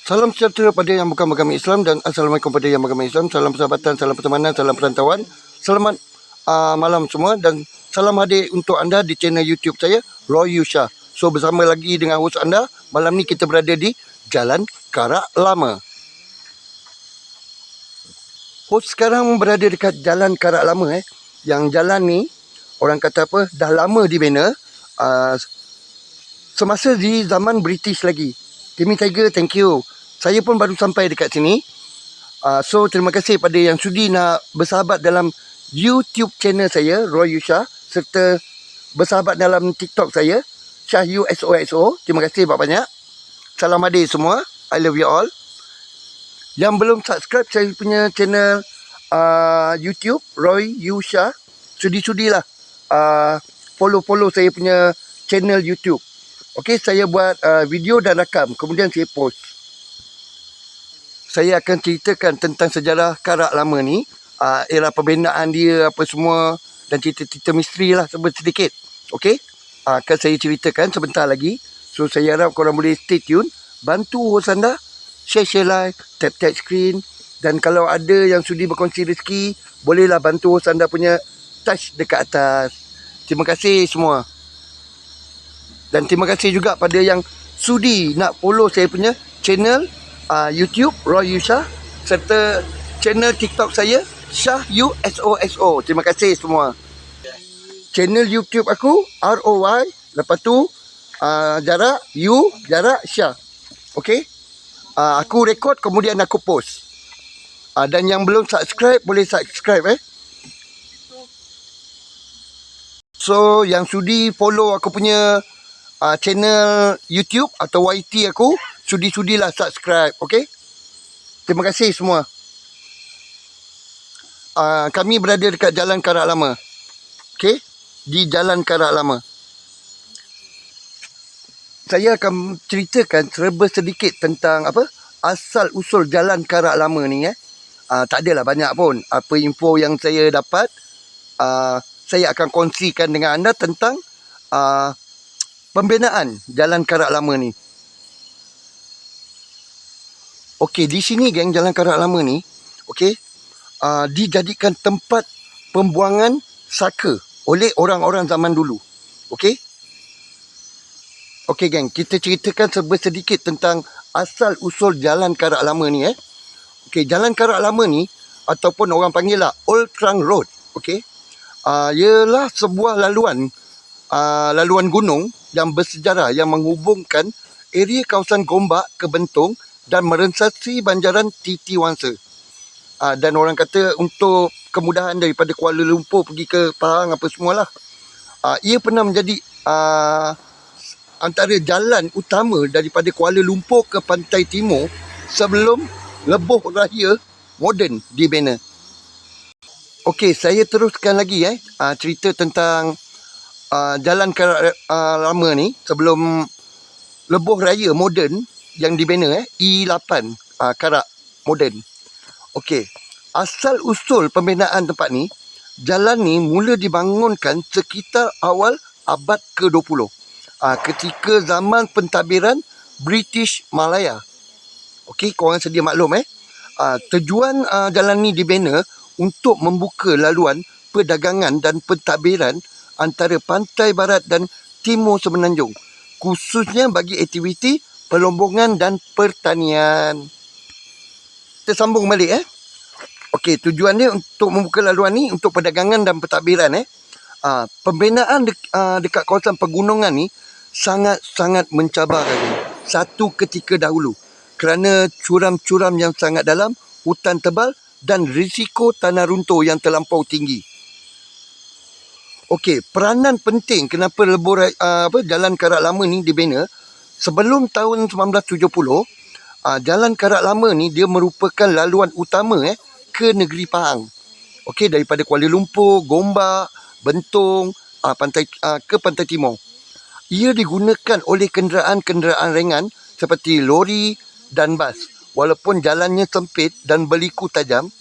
Salam sejahtera pada yang bukan beragama Islam dan Assalamualaikum pada yang beragama Islam. Salam persahabatan, salam pertemanan, salam perantauan. Selamat malam semua dan salam hadir untuk anda di channel YouTube saya, Roy Yusha. So bersama lagi dengan host anda, malam ni kita berada di Jalan Karak Lama. Host sekarang berada dekat Jalan Karak Lama. Yang jalan ni, orang kata apa, dah lama dibina. Semasa di zaman British lagi. Timmy Tiger, thank you. Saya pun baru sampai dekat sini. So, terima kasih pada yang sudi nak bersahabat dalam YouTube channel saya, Roy Yusha. Serta bersahabat dalam TikTok saya, Shah USOSO. Terima kasih banyak-banyak. Salam hadir semua. I love you all. Yang belum subscribe saya punya channel YouTube, Roy Yusha, sudi-sudilah follow saya punya channel YouTube. Okey, saya buat video dan rakam, kemudian saya post. Saya akan ceritakan tentang sejarah Karak Lama ni, era pembinaan dia, apa semua, dan cerita-cerita misteri lah sedikit. Okey, akan saya ceritakan sebentar lagi. So, saya harap korang boleh stay tune. Bantu host anda, share like, tap screen. Dan kalau ada yang sudi berkongsi rezeki, bolehlah bantu host anda punya touch dekat atas. Terima kasih semua. Dan terima kasih juga pada yang sudi nak follow saya punya channel YouTube Roy Yusha serta channel TikTok saya Shah USOSO. Terima kasih semua. Channel YouTube aku ROY, lepas tu jarak U, jarak Shah. Okey? Aku rekod kemudian aku post. Dan yang belum subscribe boleh subscribe So yang sudi follow aku punya channel YouTube atau YT aku, sudi-sudilah subscribe, okey? Terima kasih semua. Kami berada dekat Jalan Karak Lama. Okey? Di Jalan Karak Lama. Saya akan ceritakan serba sedikit tentang asal usul Jalan Karak Lama ni tak adalah banyak pun. Apa info yang saya dapat, saya akan kongsikan dengan anda tentang pembinaan Jalan Karak Lama ni. Okey, di sini geng, Jalan Karak Lama ni, okey, dijadikan tempat pembuangan saka oleh orang-orang zaman dulu. Okey? Okey geng, kita ceritakan serba sedikit tentang asal usul Jalan Karak Lama ni Okey, Jalan Karak Lama ni ataupun orang panggil lah Old Trunk Road, okey. Ialah sebuah laluan gunung yang bersejarah yang menghubungkan area kawasan Gombak ke Bentong dan merensasi banjaran Titi Wangsa. Dan orang kata untuk kemudahan daripada Kuala Lumpur pergi ke Pahang apa semualah. Ia pernah menjadi antara jalan utama daripada Kuala Lumpur ke pantai timur sebelum lebuh raya moden dibina. Okey, saya teruskan lagi cerita tentang Jalan Karak Lama ni sebelum lebuh raya moden yang dibina E8 Karak moden. Okey, asal usul pembinaan tempat ni, jalan ni mula dibangunkan sekitar awal abad ke-20 ketika zaman pentadbiran British Malaya. Okey, korang sedia maklum tujuan jalan ni dibina untuk membuka laluan perdagangan dan pentadbiran antara pantai barat dan timur Semenanjung, khususnya bagi aktiviti pelombongan dan pertanian. Kita sambung balik Okey, tujuan dia untuk membuka laluan ni untuk perdagangan dan pentadbiran pembinaan dekat kawasan pegunungan ni sangat-sangat mencabar satu ketika dahulu kerana curam-curam yang sangat dalam, hutan tebal dan risiko tanah runtuh yang terlampau tinggi. Okey, peranan penting kenapa Jalan Karak Lama ni dibina sebelum tahun 1970. Jalan Karak Lama ni dia merupakan laluan utama ke negeri Pahang. Okey, daripada Kuala Lumpur, Gombak, Bentong, ke pantai timur. Ia digunakan oleh kenderaan-kenderaan ringan seperti lori dan bas. Walaupun jalannya sempit dan berliku tajam,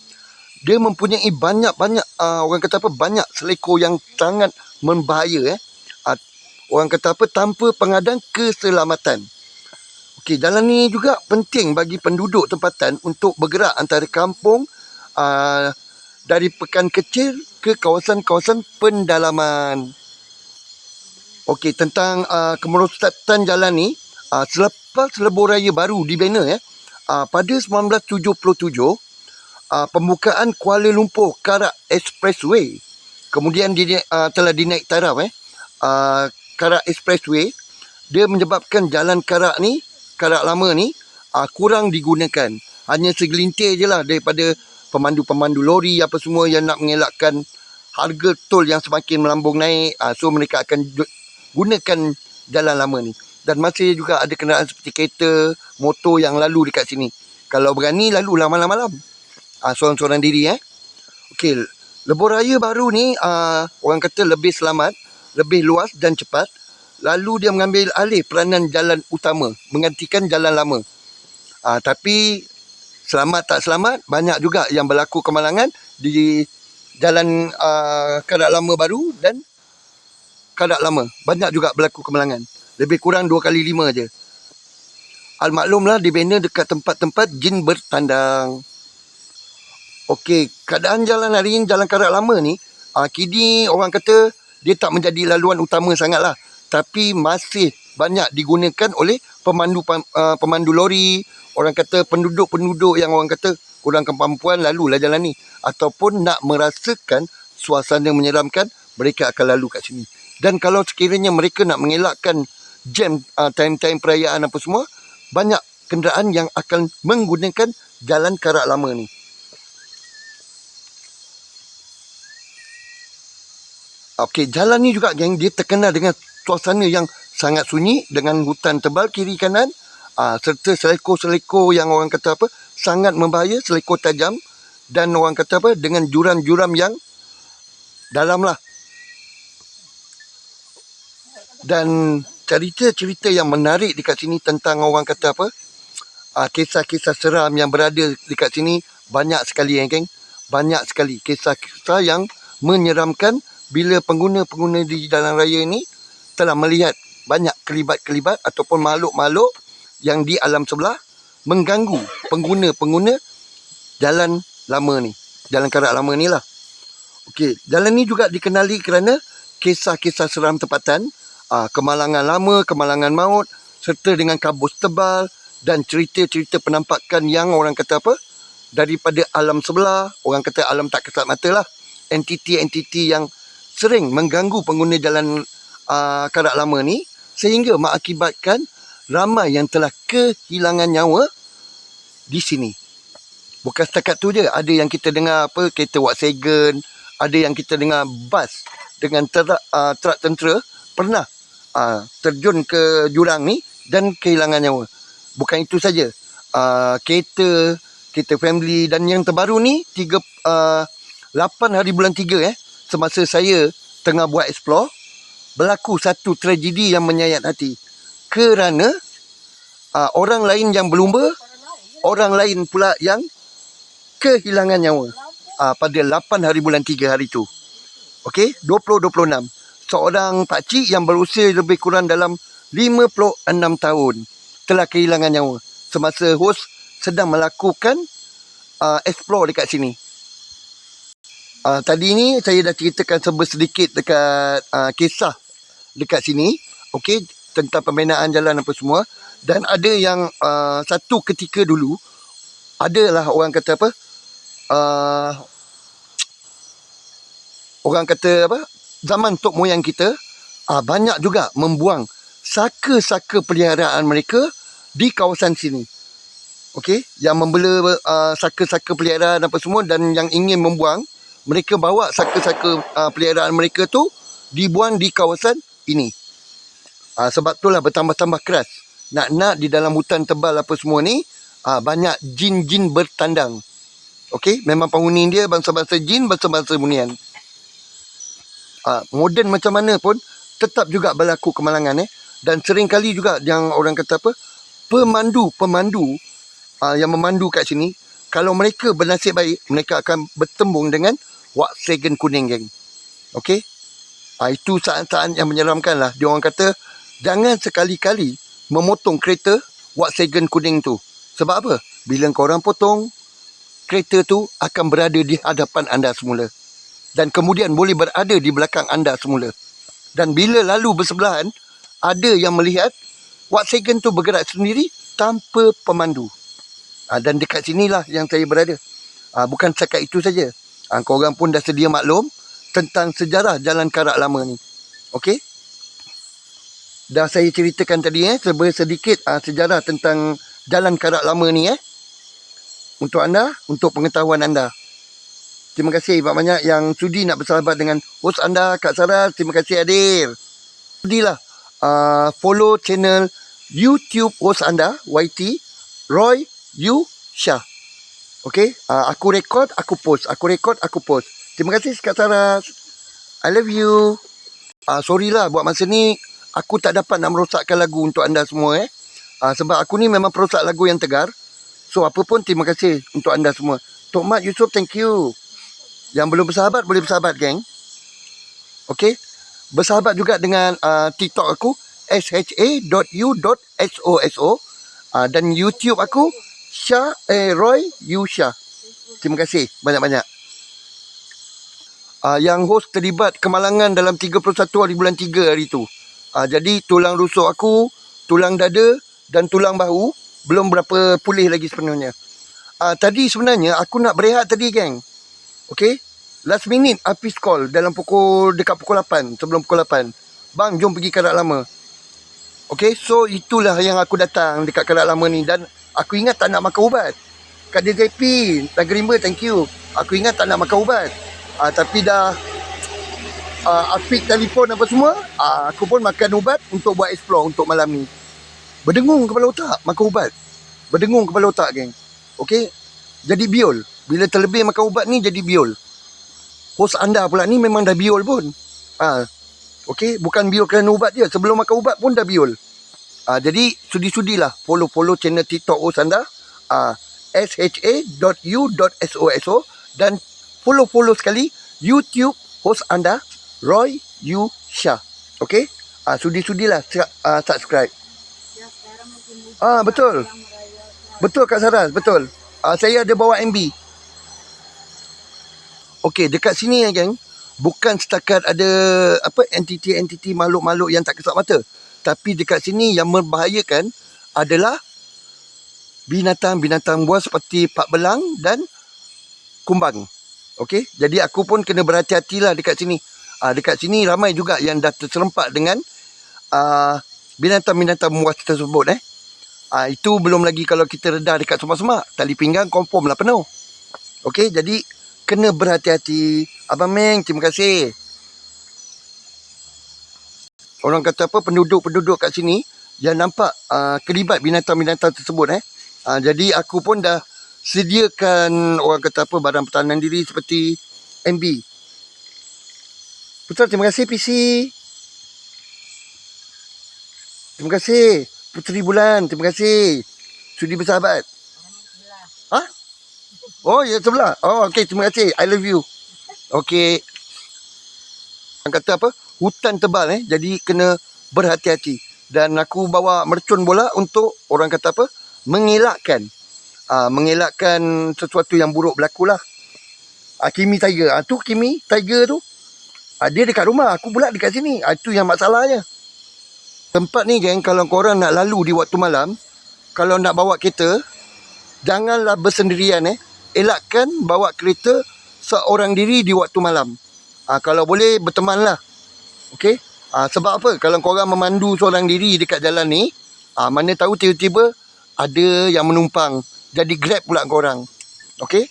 dia mempunyai banyak banyak selekor yang sangat membahaya Orang kata tanpa pengadaan keselamatan. Okey, jalan ni juga penting bagi penduduk tempatan untuk bergerak antara kampung dari pekan kecil ke kawasan-kawasan pendalaman. Okey, tentang kemerosakan jalan ni, selepas lebuh raya baru dibina pada 1977, pembukaan Kuala Lumpur Karak Expressway, kemudian telah dinaik taraf Karak Expressway, dia menyebabkan jalan Karak ni, Karak lama ni kurang digunakan. Hanya segelintir je lah daripada pemandu-pemandu lori apa semua yang nak mengelakkan harga tol yang semakin melambung naik. So mereka akan gunakan jalan lama ni. Dan masih juga ada kenderaan seperti kereta, motor yang lalu dekat sini. Kalau berani, lalulah malam-malam. Seorang-seorang diri. Okey, lebuh raya baru ni orang kata lebih selamat, lebih luas dan cepat. Lalu dia mengambil alih peranan jalan utama, menggantikan jalan lama. Tapi selamat tak selamat, banyak juga yang berlaku kemalangan di jalan Karak lama baru dan Karak lama. Banyak juga berlaku kemalangan. Lebih kurang 2 kali 5 je. Almaklumlah dibina dekat tempat-tempat jin bertandang. Okey, keadaan jalan hari ini, jalan Karak lama ni, kini orang kata dia tak menjadi laluan utama sangatlah. Tapi masih banyak digunakan oleh pemandu lori, orang kata penduduk-penduduk yang orang kata kurang kemampuan, lalulah jalan ni. Ataupun nak merasakan suasana menyeramkan, mereka akan lalu kat sini. Dan kalau sekiranya mereka nak mengelakkan jam time-time perayaan apa semua, banyak kenderaan yang akan menggunakan jalan Karak lama ni. Okey, jalan ni juga geng, dia terkenal dengan suasana yang sangat sunyi dengan hutan tebal kiri kanan, serta selekor-selekor yang orang kata apa, sangat membahaya, selekor tajam, dan orang kata apa, dengan juram-juram yang dalam lah. Dan cerita-cerita yang menarik dekat sini tentang orang kata apa, kisah-kisah seram yang berada dekat sini banyak sekali geng. Banyak sekali kisah-kisah yang menyeramkan bila pengguna-pengguna di jalan raya ini telah melihat banyak kelibat-kelibat ataupun makhluk-makhluk yang di alam sebelah mengganggu pengguna-pengguna jalan lama ni, jalan Karak lama ni lah. Okey, jalan ni juga dikenali kerana kisah-kisah seram tempatan, kemalangan lama, kemalangan maut, serta dengan kabus tebal dan cerita-cerita penampakan yang orang kata apa, daripada alam sebelah, orang kata alam tak kasat mata lah, entiti-entiti yang sering mengganggu pengguna jalan Karak lama ni, sehingga mengakibatkan ramai yang telah kehilangan nyawa di sini. Bukan setakat tu je, ada yang kita dengar apa, kereta Volkswagen, ada yang kita dengar bas dengan truk tentera pernah terjun ke jurang ni dan kehilangan nyawa. Bukan itu saja, kereta family, dan yang terbaru ni 8 hari bulan 3 semasa saya tengah buat explore, berlaku satu tragedi yang menyayat hati kerana orang lain yang berlumba, orang lain pula yang kehilangan nyawa pada 8 hari bulan 3 hari tu. Okey, 2026. Seorang pakcik yang berusia lebih kurang dalam 56 tahun telah kehilangan nyawa semasa hos sedang melakukan explore dekat sini. Tadi ni saya dah ceritakan sedikit dekat kisah dekat sini, okey, tentang pembinaan jalan apa semua. Dan ada yang satu ketika dulu, adalah orang kata apa, orang kata apa, zaman tok moyang kita banyak juga membuang saka-saka peliharaan mereka di kawasan sini. Okey, yang membela saka-saka peliharaan apa semua, dan yang ingin membuang, mereka bawa saka-saka peliharaan mereka tu dibuang di kawasan ini. Sebab itulah bertambah-tambah keras. Nak di dalam hutan tebal apa semua ni, banyak jin-jin bertandang. Okey, memang penghuni dia bangsa-bangsa jin, bangsa-bangsa bunian. Moden macam mana pun tetap juga berlaku kemalangan dan sering kali juga yang orang kata apa, pemandu yang memandu kat sini, kalau mereka bernasib baik, mereka akan bertembung dengan Volkswagen kuning, geng. Okey, itu saat-saat yang menyeramkan lah. Dia orang kata jangan sekali-kali memotong kereta Volkswagen kuning tu. Sebab apa? Bila korang potong, kereta tu akan berada di hadapan anda semula. Dan kemudian boleh berada di belakang anda semula. Dan bila lalu bersebelahan, ada yang melihat Volkswagen tu bergerak sendiri tanpa pemandu. Dan dekat sinilah yang saya berada. Bukan setakat itu saja. Korang pun dah sedia maklum tentang sejarah Jalan Karak Lama ni. Okey? Dah saya ceritakan tadi sedikit sejarah tentang Jalan Karak Lama ni untuk anda, untuk pengetahuan anda. Terima kasih banyak yang sudi nak bersahabat dengan host anda, Kak Saras. Terima kasih hadir. Sudilah follow channel YouTube host anda, YT Roy Yu Shah. Okey, aku rekod, aku post. Aku rekod, aku post. Terima kasih Kak Saras. I love you. Sorry lah buat masa ni aku tak dapat nak merosakkan lagu untuk anda semua sebab aku ni memang perosak lagu yang tegar. So apa pun terima kasih untuk anda semua. Tok Mat Yusof, thank you. Yang belum bersahabat boleh bersahabat, geng. Okey. Bersahabat juga dengan TikTok aku sha.u.soso dan YouTube aku Shah Roy Yu Shah. Terima kasih banyak-banyak. Yang host terlibat kemalangan dalam 31 hari bulan 3 hari tu. Jadi tulang rusuk aku, tulang dada dan tulang bahu belum berapa pulih lagi sepenuhnya. Tadi sebenarnya aku nak berehat tadi, geng. Okey. Last minute Hafiz call dekat pukul 8, sebelum pukul 8. Bang, jom pergi Karak Lama. Okey, so itulah yang aku datang dekat Karak Lama ni. Dan aku ingat tak nak makan ubat. Kak DJP, Negeri Rimba, thank you. Aku ingat tak nak makan ubat. Tapi dah Afiq telefon apa semua, aku pun makan ubat untuk buat explore untuk malam ni. Berdengung kepala otak makan ubat. Berdengung kepala otak, geng. Okey, jadi biol. Bila terlebih makan ubat ni jadi biol. Host anda pula ni memang dah biol pun. Okey, bukan biol kerana ubat je. Sebelum makan ubat pun dah biol. Jadi sudi-sudilah follow channel TikTok host anda, sha.u.soso, dan follow sekali YouTube host anda, Roy Yu Shah. Okey? Sudi-sudilah subscribe. Betul. Betul Kak Saras, betul. Saya ada bawa MB. Okey, dekat sini geng, bukan setakat ada entiti makhluk-makhluk yang tak kesat mata. Tapi dekat sini yang membahayakan adalah binatang-binatang buas seperti pak belang dan kumbang. Okey, jadi aku pun kena berhati-hatilah dekat sini. Dekat sini ramai juga yang dah terserempak dengan binatang-binatang buas tersebut. Itu belum lagi kalau kita redah dekat semak-semak. Tali pinggang confirm lah penuh. Okey, jadi kena berhati-hati. Abang Meng, terima kasih. Orang kata apa, penduduk-penduduk kat sini yang nampak kelibat binatang-binatang tersebut. Jadi aku pun dah sediakan orang kata apa, barang pertahanan diri seperti MB. Betul, terima kasih PC. Terima kasih Puteri Bulan, terima kasih sudi bersahabat. Oh, ya sebelah. Oh, okey, terima kasih. I love you. Okey. Orang kata apa? Hutan tebal jadi kena berhati-hati. Dan aku bawa mercun bola untuk orang kata apa? Mengelakkan sesuatu yang buruk berlaku lah. Kimi Tiger. Tu Kimi Tiger tu. Dia dekat rumah. Aku pula dekat sini. Itu yang masalahnya. Tempat ni, geng, kalau korang nak lalu di waktu malam, kalau nak bawa kereta, janganlah bersendirian. Elakkan bawa kereta seorang diri di waktu malam. Kalau boleh, bertemanlah. Okey? Sebab apa? Kalau korang memandu seorang diri dekat jalan ni, mana tahu tiba-tiba ada yang menumpang. Jadi grab pula korang. Okey?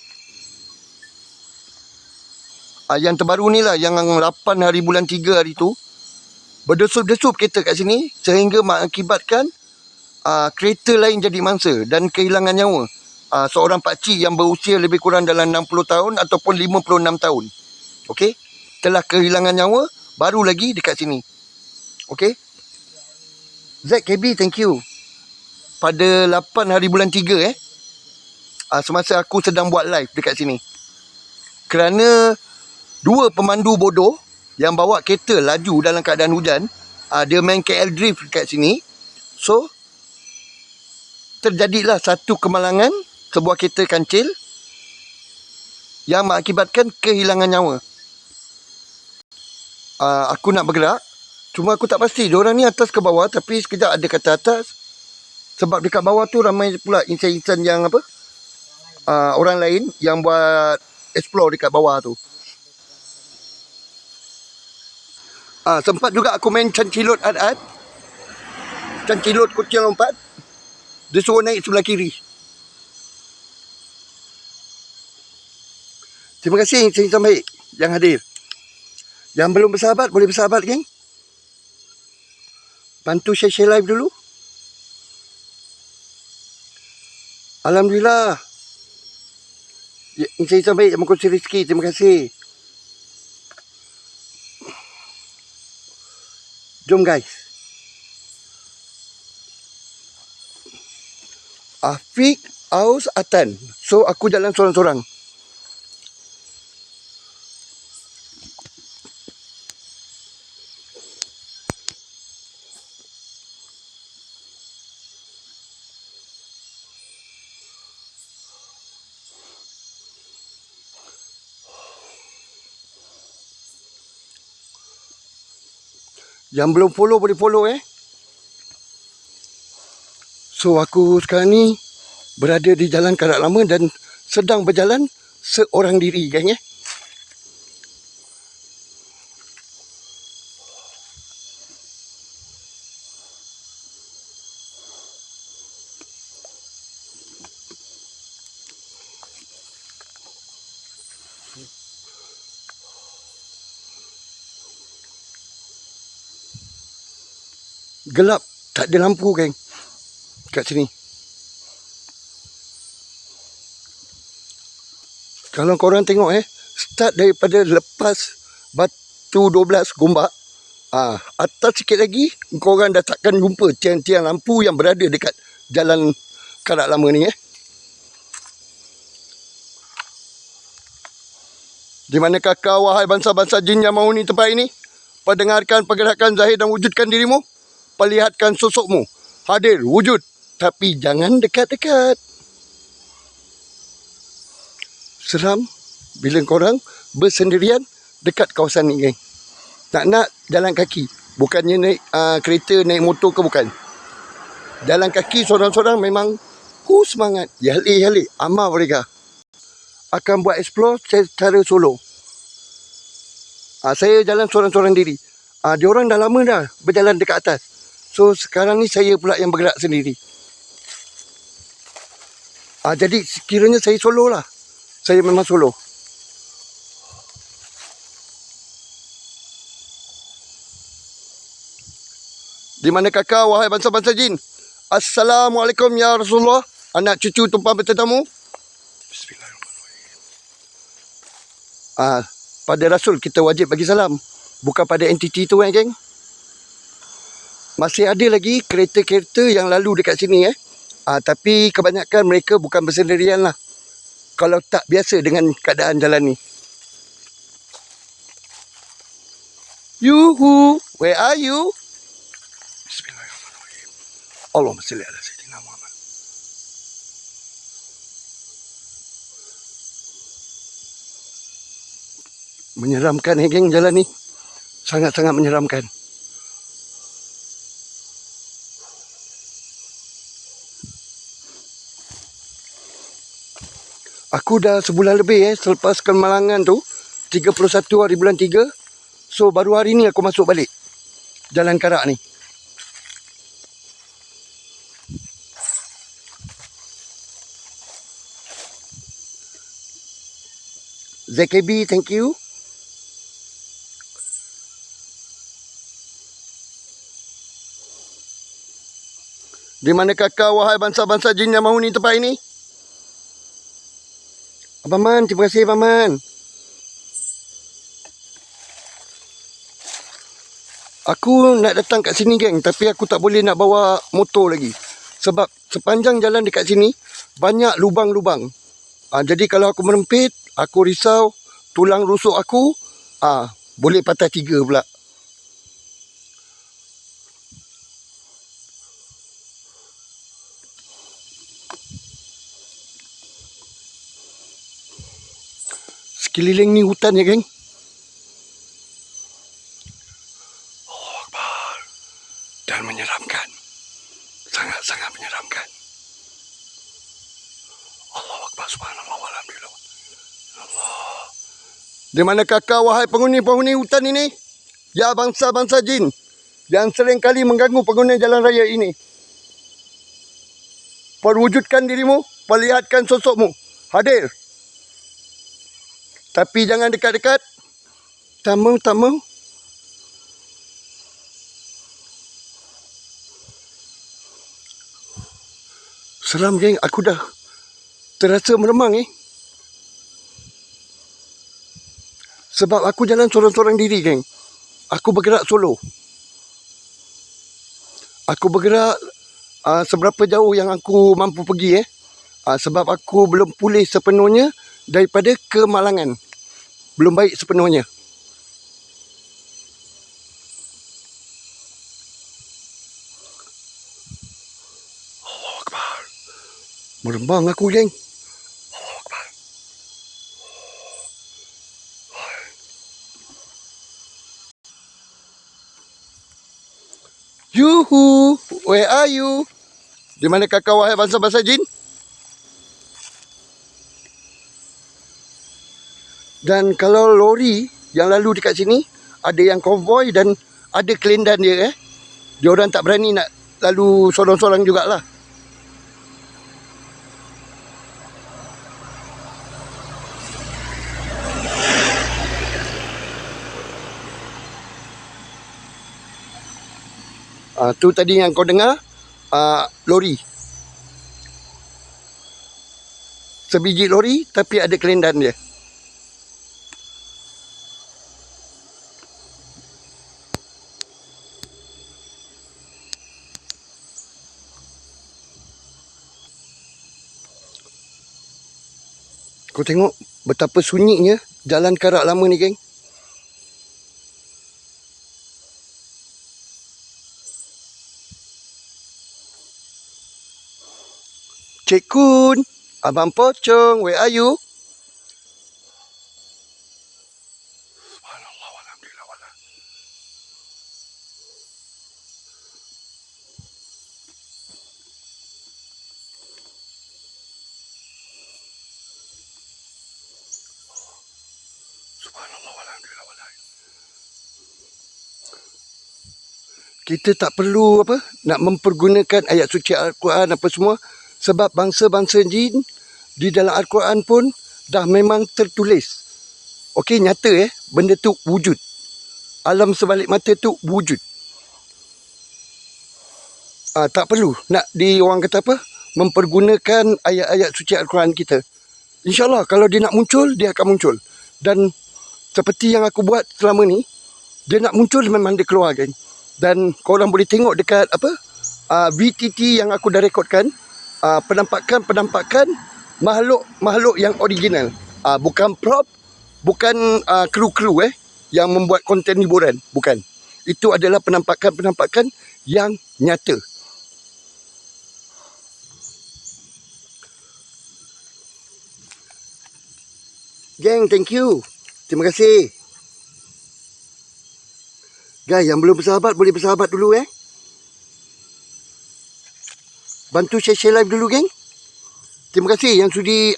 Yang terbaru ni lah, yang 8 hari bulan 3 hari tu, berdesup-desup kereta kat sini sehingga mengakibatkan kereta lain jadi mangsa dan kehilangan nyawa. Seorang pakcik yang berusia lebih kurang dalam 60 tahun ataupun 56 tahun. Okey? Telah kehilangan nyawa baru lagi dekat sini. Okey? ZKB, thank you. Pada 8 hari bulan 3 semasa aku sedang buat live dekat sini. Kerana dua pemandu bodoh yang bawa kereta laju dalam keadaan hujan, dia main KL Drift dekat sini. So terjadilah satu kemalangan sebuah kereta kancil yang mengakibatkan kehilangan nyawa. Aku nak bergerak, cuma aku tak pasti diorang ni atas ke bawah, tapi sekejap ada kata atas. Sebab dekat bawah tu ramai pula insan-insan yang apa, orang lain yang buat explore dekat bawah tu. Sempat juga aku main cancilot ad-ad, cancilot kucing lompat. Dia suruh naik sebelah kiri. Terima kasih insan baik yang hadir. Yang belum bersahabat, boleh bersahabat, geng. Bantu share live dulu. Alhamdulillah. Insan baik yang mengkongsi rezeki. Terima kasih. Jom guys. Afiq, Aus, Atan. So aku jalan sorang-sorang. Yang belum follow boleh follow So aku sekarang ni berada di Jalan Karak Lama dan sedang berjalan seorang diri, geng. Gelap, tak ada lampu, geng, kat sini. Kalau korang tengok start daripada lepas Batu 12 Gombak, atas sikit lagi korang dah takkan jumpa tiang-tiang lampu yang berada dekat Jalan Karak Lama ni. Di manakah kau, wahai bangsa-bangsa jin yang menghuni tempat ini? Pendengarkan pergerakan zahir dan wujudkan dirimu. Perlihatkan sosokmu. Hadir, wujud. Tapi jangan dekat-dekat. Seram bila korang bersendirian dekat kawasan ni, geng. Nak jalan kaki. Bukannya naik kereta, naik motor ke, bukan. Jalan kaki sorang-sorang memang semangat. Yalik-yalik. Amal mereka. Akan buat explore secara solo. Saya jalan sorang-sorang diri. Diorang dah lama dah berjalan dekat atas. So sekarang ni saya pula yang bergerak sendiri. Jadi sekiranya saya solo lah. Saya memang solo. Di manakah kau, wahai bangsa-bangsa jin? Assalamualaikum ya Rasulullah. Anak cucu tumpang bertetamu. Bismillahirrahmanirrahim. Pada Rasul kita wajib bagi salam. Bukan pada entiti tu, geng. Masih ada lagi kereta-kereta yang lalu dekat sini, tapi kebanyakan mereka bukan bersendirian lah. Kalau tak biasa dengan keadaan jalan ni. Yuhu, where are you? Bismillahirrahmanirrahim. Allahumma salli ala sayyidina Muhammad. Menyeramkan, geng, jalan ni. Sangat-sangat menyeramkan. Aku dah sebulan lebih selepas kemalangan tu, 31 hari bulan 3. So baru hari ni aku masuk balik Jalan Karak ni. ZKB, thank you. Di manakah kau, wahai bangsa-bangsa jin yang menghuni tempat ini? Abang Man, terima kasih Abang Man. Aku nak datang kat sini, geng, tapi aku tak boleh nak bawa motor lagi. Sebab sepanjang jalan dekat sini banyak lubang-lubang. Jadi kalau aku merempit, aku risau tulang rusuk aku boleh patah 3 pula. Sekeliling ni hutan ya, geng. Allahu Akbar. Dan menyeramkan. Sangat-sangat menyeramkan. Allahu Akbar, subhanallah, walhamdulillah. Allah. Di manakah kau, wahai penghuni-penghuni hutan ini? Ya bangsa-bangsa jin yang sering kali mengganggu pengguna jalan raya ini. Perwujudkan dirimu, perlihatkan sosokmu. Hadir. Tapi jangan dekat-dekat. Tak mau. Seram, geng. Aku dah terasa meremang, Sebab aku jalan sorang-sorang diri, geng. Aku bergerak solo. Aku bergerak seberapa jauh yang aku mampu pergi, sebab aku belum pulih sepenuhnya daripada kemalangan. Belum baik sepenuhnya. Allahu Akbar. Merembang aku, geng. Allahu Akbar. Yuhu, where are you? Di manakah kau, wahai bangsa-bangsa jin? Dan kalau lori yang lalu dekat sini, ada yang konvoi dan ada kelendan dia, Dia orang tak berani nak lalu sorang-sorang jugalah. Tu tadi yang kau dengar, lori. Sebiji lori tapi ada kelendan dia. Kau tengok betapa sunyinya jalan Karak Lama ni, geng. Cik Kun, Abang Pocong, where are you? Subhanallah, walhamdulillah, wallah. Subhanallah, walhamdulillah, wallah. Kita tak perlu nak mempergunakan ayat suci Al-Quran apa semua, sebab bangsa-bangsa jin di dalam Al-Quran pun dah memang tertulis. Okey, nyata benda tu wujud. Alam sebalik mata tu wujud. Tak perlu nak orang kata mempergunakan ayat-ayat suci Al-Quran kita. InsyaAllah kalau dia nak muncul, dia akan muncul. Dan seperti yang aku buat selama ni, dia nak muncul memang dia keluar, geng. Dan korang boleh tengok dekat VTT yang aku dah rekodkan, penampakan makhluk yang original. Bukan prop, bukan kru-kru yang membuat konten hiburan, bukan. Itu adalah penampakan yang nyata. Geng, thank you. Terima kasih. Guys, yang belum bersahabat boleh bersahabat dulu, Bantu share live dulu, geng. Terima kasih yang sudi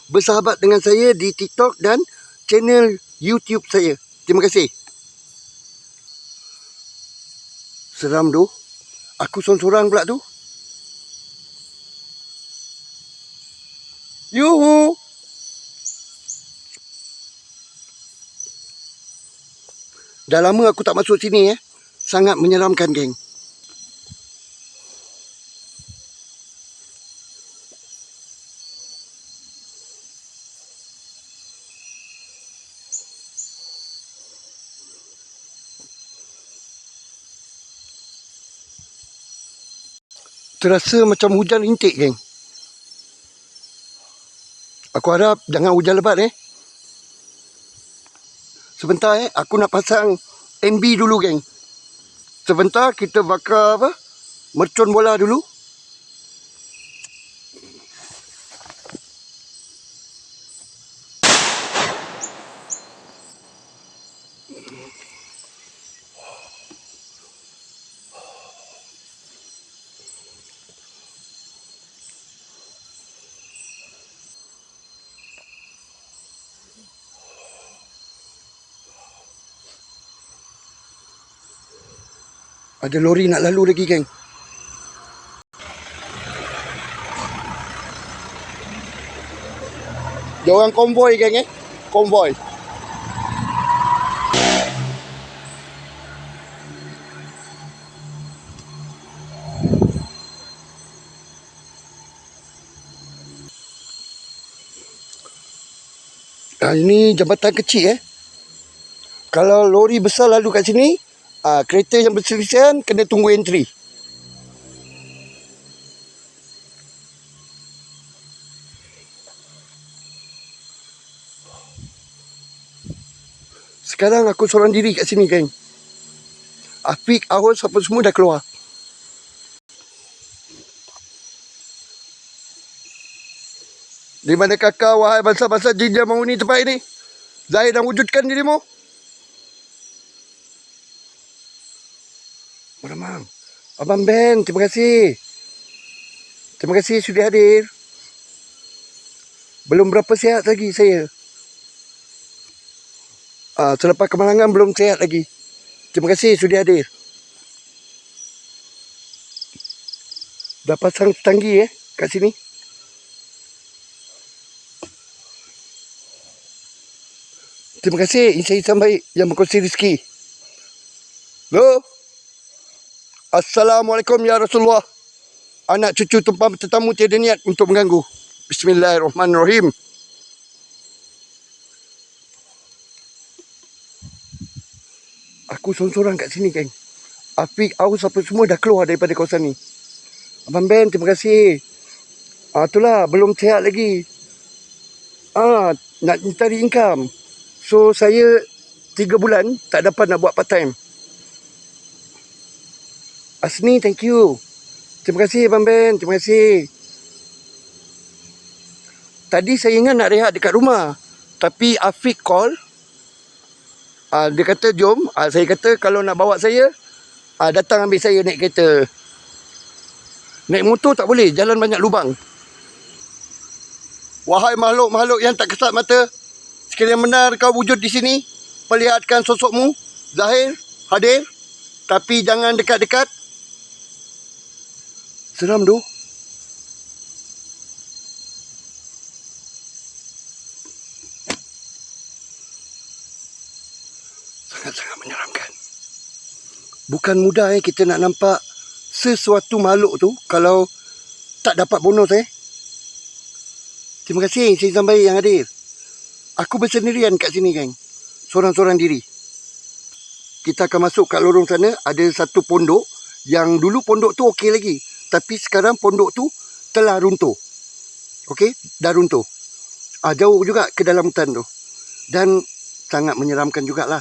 bersahabat dengan saya di TikTok dan channel YouTube saya. Terima kasih. Seram tu. Aku sorang-sorang pula tu. Yuhu. Dah lama aku tak masuk sini, Sangat menyeramkan, geng. Terasa macam hujan rintik, geng. Aku harap jangan hujan lebat, Sebentar, aku nak pasang MB dulu, geng. Sebentar kita bakar mercun bola dulu. Ada lori nak lalu lagi, geng. Dia orang konvoi, geng, konvoi. Ini jambatan kecil, Kalau lori besar lalu kat sini, kereta yang berselisihan kena tunggu entry. Sekarang aku seorang diri kat sini, geng. Afiq, Awaz, apa semua dah keluar. Di mana kakak, wahai bangsa-bangsa jin yang menghuni tempat ini? Zahir dan wujudkan dirimu. Meramang. Abang Ben, terima kasih. Terima kasih sudah hadir. Belum berapa sihat lagi saya. Selepas kemalangan belum sihat lagi. Terima kasih sudah hadir. Dah pasang tanggi kat sini. Terima kasih insan-insan baik yang berkongsi rezeki. Halo. Assalamualaikum ya Rasulullah. Anak cucu tumpang tetamu tiada niat untuk mengganggu. Bismillahirrahmanirrahim. Aku sorang-sorang kat sini, geng. Afiq, Aus, apa semua dah keluar daripada kawasan ni. Abang Ben, terima kasih. Itulah, belum sihat lagi. Nak cari income. So, saya 3 bulan tak dapat nak buat part time. Asni, thank you. Terima kasih, Abang Ben. Terima kasih. Tadi saya ingat nak rehat dekat rumah. Tapi Afiq call. Dia kata, jom. Saya kata, kalau nak bawa saya, datang ambil saya naik kereta. Naik motor tak boleh, jalan banyak lubang. Wahai makhluk-makhluk yang tak kesat mata, sekiranya benar kau wujud di sini, perlihatkan sosokmu, zahir, hadir, tapi jangan dekat-dekat. Seram tu. Sangat-sangat menyeramkan. Bukan mudah kita nak nampak sesuatu makhluk tu kalau tak dapat bonus. Terima kasih insan baik yang hadir. Aku bersendirian kat sini, geng. Sorang-sorang diri. Kita akan masuk kat lorong sana. Ada satu pondok. Yang dulu pondok tu okey lagi. Tapi sekarang pondok tu telah runtuh. Okey? Dah runtuh. Jauh juga ke dalam hutan tu. Dan sangat menyeramkan jugalah.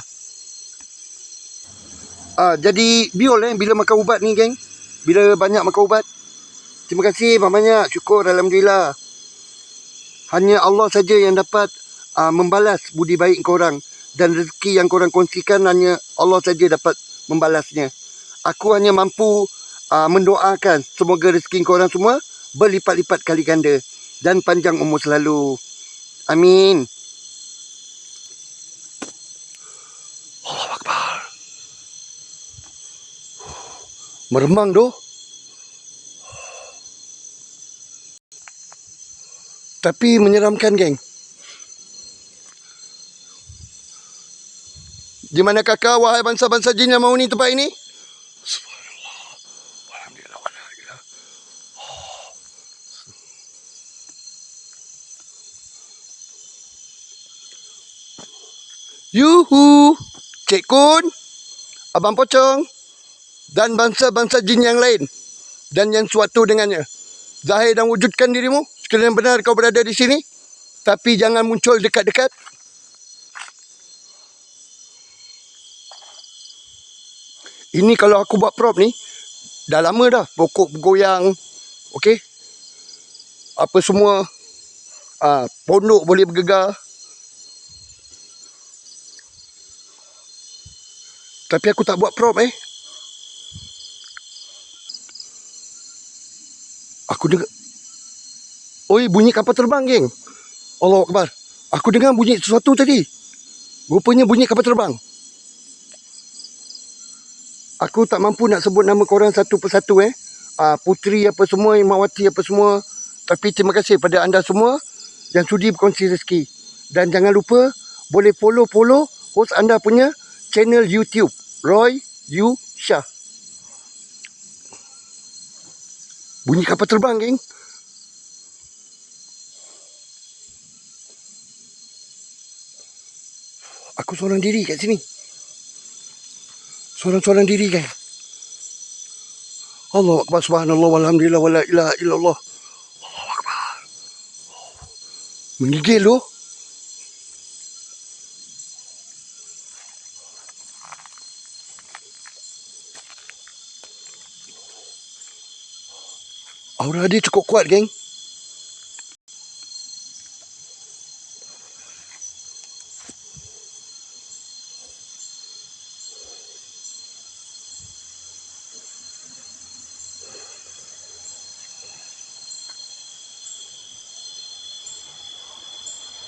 Jadi biol bila makan ubat ni, geng. Bila banyak makan ubat. Terima kasih banyak. Syukur, alhamdulillah. Hanya Allah saja yang dapat membalas budi baik korang. Dan rezeki yang korang kongsikan hanya Allah saja dapat membalasnya. Aku hanya mampu mendoakan semoga rezeki korang semua berlipat-lipat kali ganda. Dan panjang umur selalu. Amin. Allahu Akbar. Meremang tu. Tapi menyeramkan, geng. Di mana kakak, wahai bangsa-bangsa jin yang menghuni tempat ini? Subhanallah. Alhamdulillah. Alhamdulillah. Yuhu. Cik Kun. Abang Pocong. Dan bangsa-bangsa jin yang lain. Dan yang suatu dengannya. Zahir dan wujudkan dirimu. Sekiranya benar kau berada di sini. Tapi jangan muncul dekat-dekat. Ini kalau aku buat prop ni. Dah lama dah. Pokok bergoyang. Okey. Apa semua. Pondok boleh bergegar. Tapi aku tak buat prop Aku dengar. Oi, bunyi kapal terbang, geng. Allahu Akbar. Aku dengar bunyi sesuatu tadi. Rupanya bunyi kapal terbang. Aku tak mampu nak sebut nama korang satu persatu Puteri apa semua, Imawati apa semua. Tapi terima kasih pada anda semua yang sudi berkongsi rezeki. Dan jangan lupa boleh follow host anda punya channel YouTube, Roy Yu Shah. Bunyi kapal terbang, geng. Aku seorang diri kat sini. Seorang-seorang diri, geng. Allahu Akbar, subhanallah, walhamdulillah, wala ilaha illallah. Allahu Akbar. Menggigil tu. Aura dia cukup kuat, geng.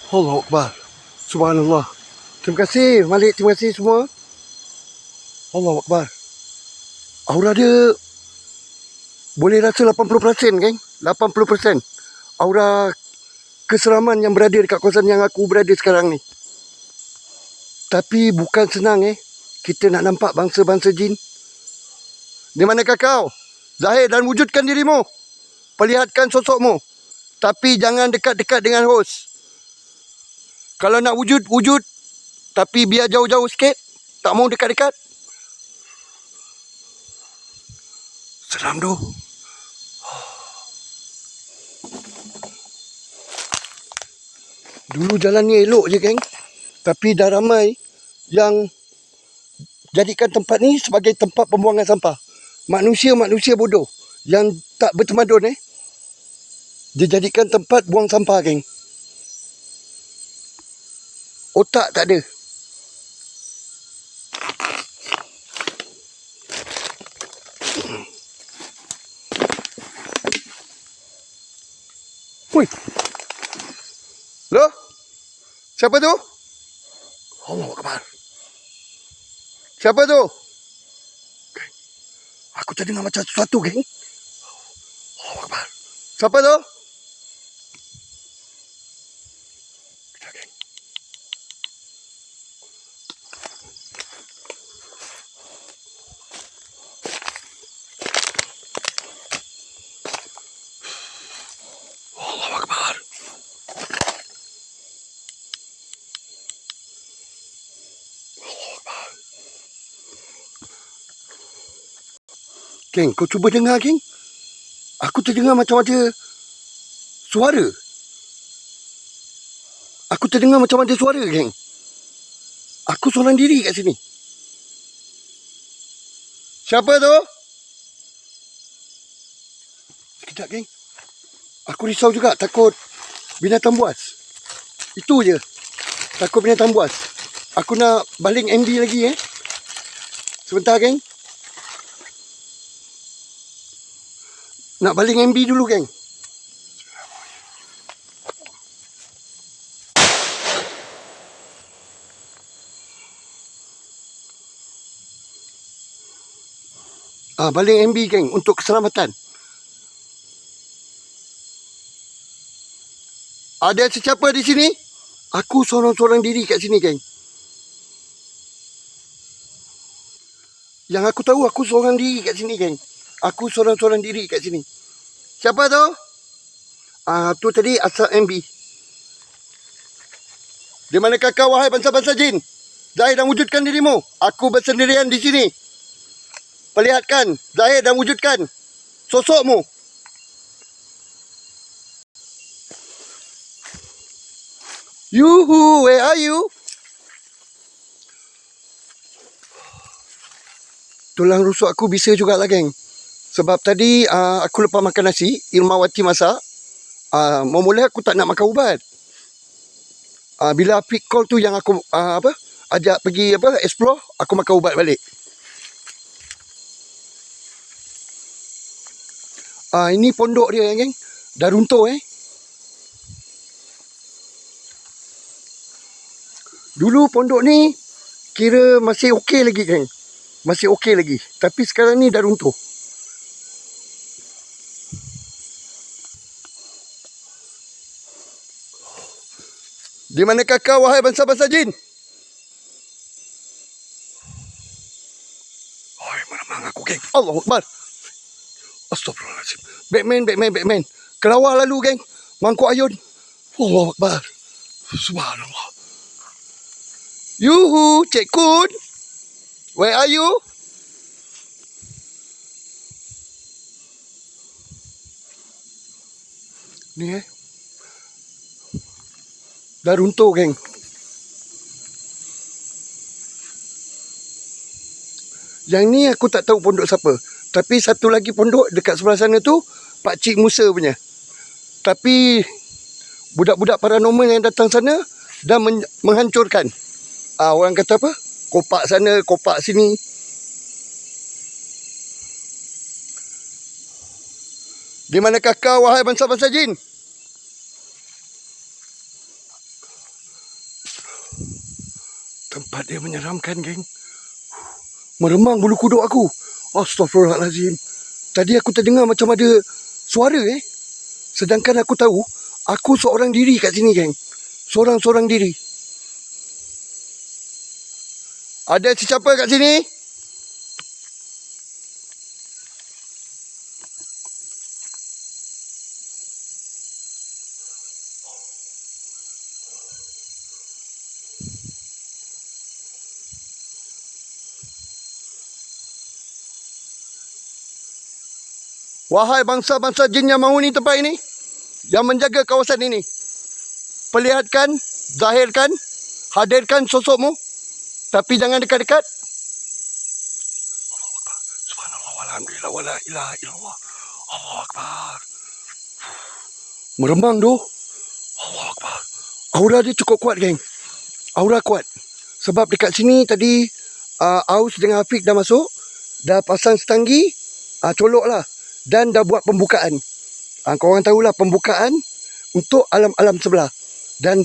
Allahu Akbar. Subhanallah. Terima kasih Malik, terima kasih semua. Allahu Akbar. Aura dia boleh rasa 80%, geng. 80%. Aura keseraman yang berada dekat kawasan yang aku berada sekarang ni. Tapi bukan senang kita nak nampak bangsa-bangsa jin. Di manakah kau? Zahir dan wujudkan dirimu. Perlihatkan sosokmu. Tapi jangan dekat-dekat dengan host. Kalau nak wujud, wujud. Tapi biar jauh-jauh sikit. Tak mau dekat-dekat. Seram tu. Dulu jalan ni elok je, geng. Tapi dah ramai yang jadikan tempat ni sebagai tempat pembuangan sampah. Manusia-manusia bodoh yang tak bertemadun dia jadikan tempat buang sampah, geng. Otak tak ada. Hui. Loh? Siapa tu? Allahu Akbar. Siapa tu? Geng. Aku terdengar macam sesuatu, geng. Allahu Akbar. Siapa tu? Kejap, geng. Allahu Akbar. Geng, kau cuba dengar, geng. Aku terdengar macam ada suara. Aku terdengar macam ada suara, geng. Aku seorang diri kat sini. Siapa tu? Sekejap, geng. Aku risau juga, takut binatang buas. Itu je. Takut binatang buas. Aku nak baling MB lagi, Sebentar, geng. Nak baling MB dulu, geng. Baling MB, geng, untuk keselamatan. Ada sesiapa di sini? Aku seorang-seorang diri kat sini, geng. Yang aku tahu, aku seorang diri kat sini, geng. Aku seorang-seorang diri kat sini. Siapa tu? Tu tadi asal MB. Di manakah kau, wahai bangsa-bangsa jin? Zahir dan wujudkan dirimu. Aku bersendirian di sini. Perlihatkan, zahir dan wujudkan sosokmu. Yuhu, where are you? Tulang rusuk aku bisa jugalah, geng. Sebab tadi aku lepas makan nasi, Irmawati masak. Mula-mula aku tak nak makan ubat. Bila Afiq call tu yang aku ajak pergi explore, aku makan ubat balik. Ini pondok dia, geng. Dah runtuh, Dulu pondok ni kira masih okey lagi, geng. masih okey lagi. Tapi sekarang ni dah runtuh. Di manakah kau, wahai bangsa-bangsa jin? Oi, meramang aku, geng. Allahu Akbar. Astagfirullahaladzim. Batman. Kelawar lalu, geng. Mangkuk ayun. Allahu Akbar. Subhanallah. Yuhu, Cik Kun. Where are you? Ni dah runtuh, geng. Yang ni aku tak tahu pondok siapa. Tapi satu lagi pondok dekat sebelah sana tu Pak Cik Musa punya. Tapi budak-budak paranormal yang datang sana dah menghancurkan. Orang kata apa? Kopak sana, kopak sini. Di manakah kau, wahai bangsa-bangsa jin? Tempat dia menyeramkan, geng. Meremang bulu kuduk aku. Astaghfirullahalazim. Tadi aku terdengar macam ada suara, Sedangkan aku tahu, aku seorang diri kat sini, geng. Seorang-seorang diri. Ada sesiapa kat sini? Wahai bangsa-bangsa jin yang menghuni tempat ini, yang menjaga kawasan ini, perlihatkan, zahirkan, hadirkan sosokmu, tapi jangan dekat-dekat. Allahu Akbar. Subhanallah walhamdulillah wala ilaha illallah. Allahu Akbar. Meremang tu. Allahu Akbar. Aura dia cukup kuat, geng. Aura kuat. Sebab dekat sini tadi Aus dengan Afiq dah masuk, dah pasang setanggi, colok lah. Dan dah buat pembukaan. Korang tahulah pembukaan untuk alam-alam sebelah. Dan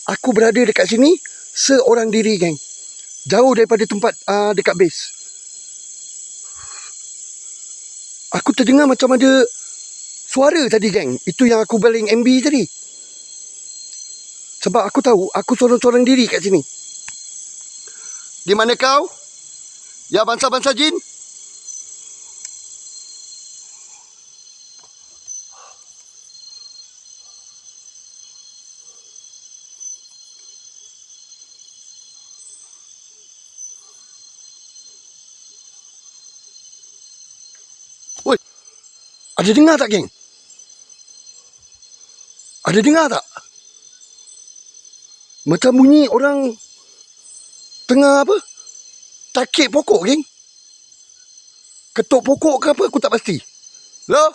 aku berada dekat sini seorang diri, geng. Jauh daripada tempat dekat base. Aku terdengar macam ada suara tadi, geng. Itu yang aku baling MB tadi. Sebab aku tahu aku seorang-seorang diri kat sini. Di mana kau? Ya bangsa-bangsa jin? Oi, ada dengar tak, geng? Ada dengar tak? Macam bunyi orang tengah apa? Takik pokok, geng. Ketuk pokok ke apa, aku tak pasti. Loh?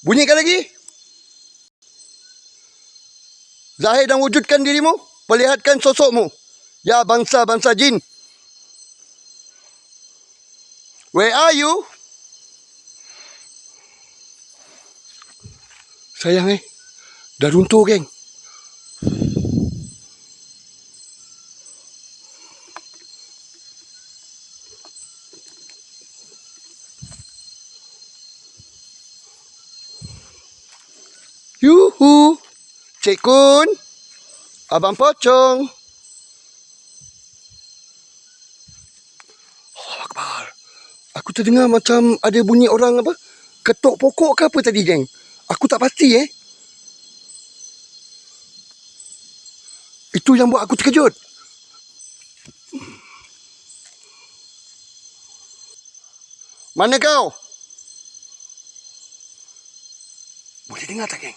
Bunyikan lagi? Zahir dan wujudkan dirimu. Perlihatkan sosokmu. Ya bangsa-bangsa jin. Where are you? Sayang, dah runtuh, geng. Yuhu. Cik Kun. Abang Pocong. Allahu Akbar. Aku terdengar macam ada bunyi orang apa? Ketuk pokok ke apa tadi, geng? Aku tak pasti, Itu yang buat aku terkejut. Mana kau? Boleh dengar tak, geng?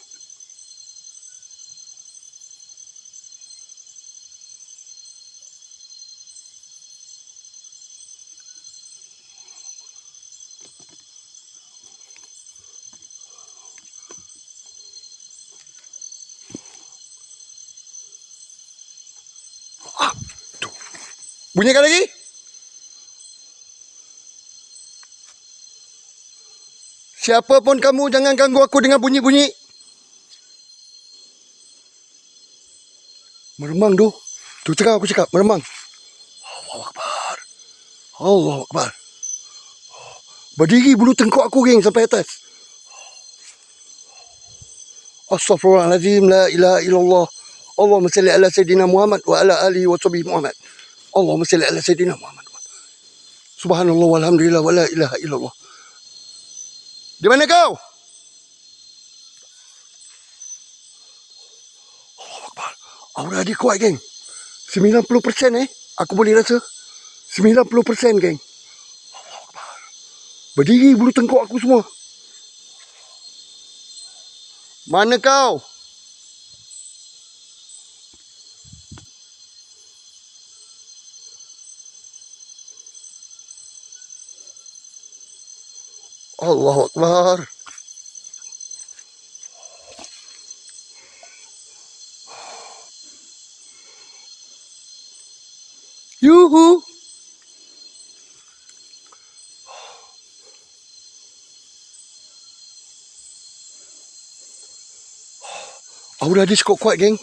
Tuh. Bunyikan lagi? Siapa pun kamu, jangan ganggu aku dengan bunyi-bunyi. Meremang tu. Tu terang aku cakap, meremang. Allah Akbar. Allah Akbar. Berdiri bulu tengkuk aku, geng, sampai atas. Astaghfirullahaladzim, la ilaha illallah. Allahumma salli ala Sayyidina Muhammad wa ala alihi wa sahbihi Muhammad. Allahumma salli ala Sayyidina Muhammad. Subhanallah walhamdulillah wa la ilaha illallah. Di mana kau? Allah Akbar. Aura dia kuat, geng. 90% aku boleh rasa. 90%, geng. Allah Akbar. Berdiri bulu tengkuk aku semua. Mana kau? Allahu Akbar. Yuhu. Aura dia cukup kuat, geng.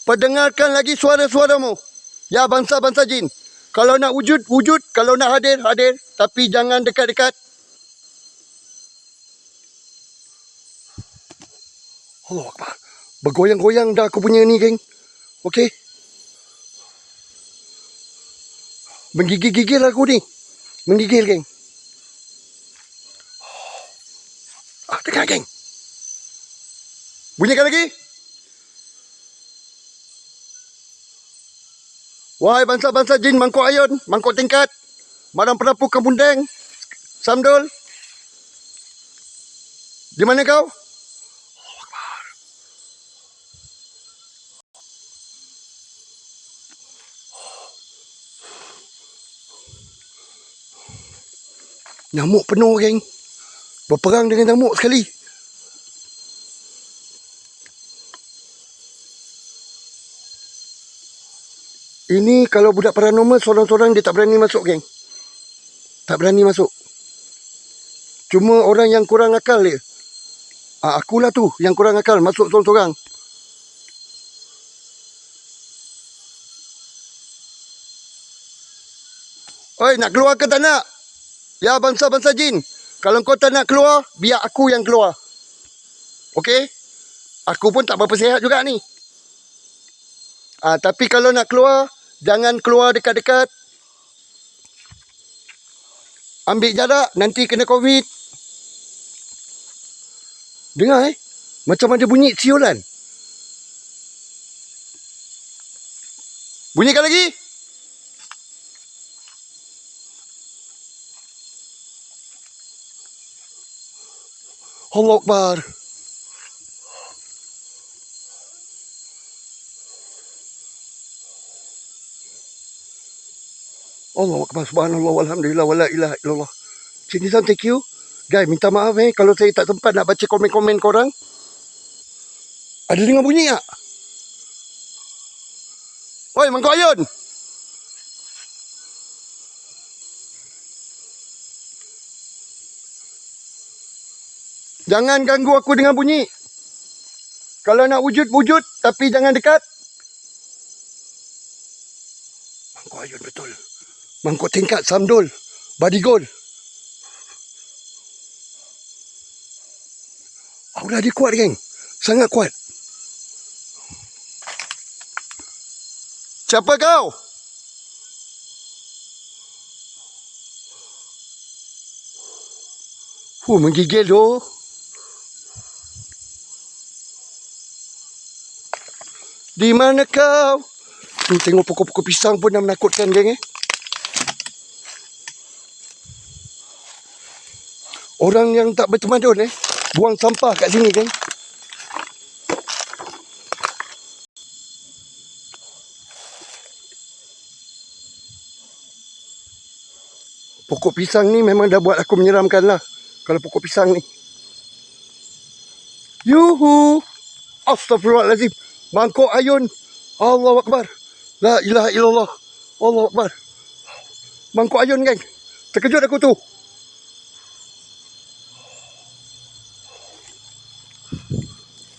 Perdengarkan lagi suara-suaramu. Ya, bangsa-bangsa jin. Kalau nak wujud, wujud. Kalau nak hadir, hadir. Tapi jangan dekat-dekat. Allah Akbar. Bergoyang-goyang dah aku punya ni, geng. Okey. Menggigil-gigil aku ni. Menggigil, geng. Dengar, geng. Bunyikan lagi. Wahai bangsa-bangsa jin mangkuk ayun, mangkuk tingkat, marang perapu kembundeng, samdul. Di mana kau? Nyamuk penuh, geng. Berperang dengan nyamuk sekali. Ini kalau budak paranormal seorang-seorang dia tak berani masuk, geng. Tak berani masuk. Cuma orang yang kurang akal dia. Akulah tu yang kurang akal masuk seorang-seorang. Oi, nak keluar ke tak nak? Ya, bangsa-bangsa jin. Kalau kau tak nak keluar, biar aku yang keluar. Okey? Aku pun tak berapa sihat juga ni. Tapi kalau nak keluar, jangan keluar dekat-dekat. Ambil jarak, nanti kena COVID. Dengar, macam ada bunyi siulan. Bunyikan lagi. Allah Akbar. Allah Akbar. Subhanallah walhamdulillah wa la ilaha illallah. Cik Nizam, thank you. Guys, minta maaf kalau saya tak sempat nak baca komen-komen korang. Ada dengar bunyi tak? Oi, mangkuk ayun. Jangan ganggu aku dengan bunyi. Kalau nak wujud, wujud. Tapi jangan dekat. Mangkuk ayun betul. Mangkuk tingkat, samdul. Badigol. Aura dia kuat, geng. Sangat kuat. Siapa kau? Menggigil tu. Di mana kau? Ni tengok pokok-pokok pisang pun dah menakutkan, geng. Orang yang tak bertamadun buang sampah kat sini, geng. Pokok pisang ni memang dah buat aku menyeramkan lah. Kalau pokok pisang ni. Yuhu. Astaghfirullahaladzim. Mangkuk ayun. Allahu Akbar. La ilaha illallah. Allahu Akbar. Mangkuk ayun, geng. Terkejut aku tu.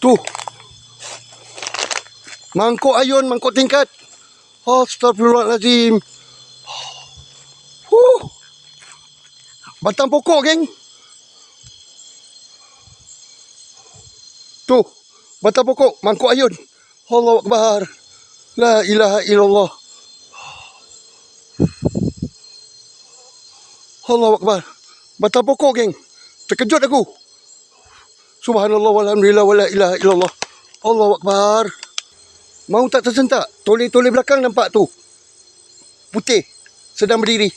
Tuh. Mangkuk ayun, mangkuk tingkat. Astagfirullahaladzim. Batang pokok, geng. Tuh. Batang pokok, mangkuk ayun. Allahu Akbar. La ilaha illallah. Allahu Akbar. Batang pokok, geng. Terkejut aku. Subhanallah walhamdulillah wala ilaha illallah. Allahu Akbar. Mau tak tersentak? Toleh-toleh belakang nampak tu. Putih. Sedang berdiri.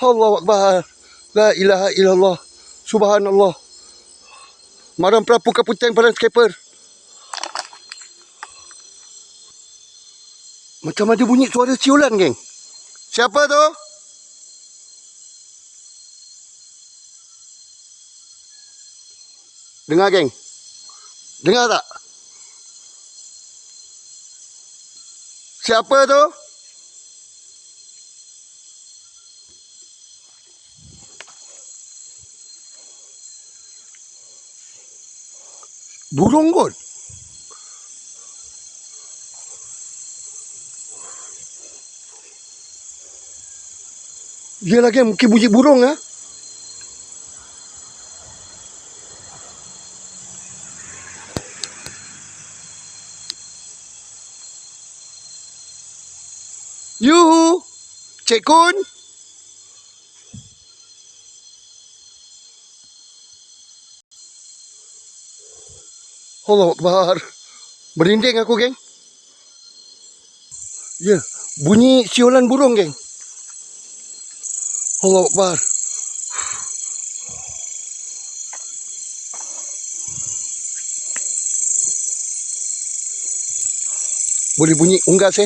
Allahu Akbar. La ilaha illallah. Subhanallah. Maram perapu kaputeng pada skaper. Macam ada bunyi suara siulan, geng. Siapa tu? Dengar, geng. Dengar tak? Siapa tu? Burung kot. Yelah, geng. Mungkin bunyi burung, ha? Yuhu. Cik Kun. Allahu Akbar. Merinding aku, geng. Ya. Bunyi siulan burung, geng. Allahu Akbar. Boleh bunyi unggas,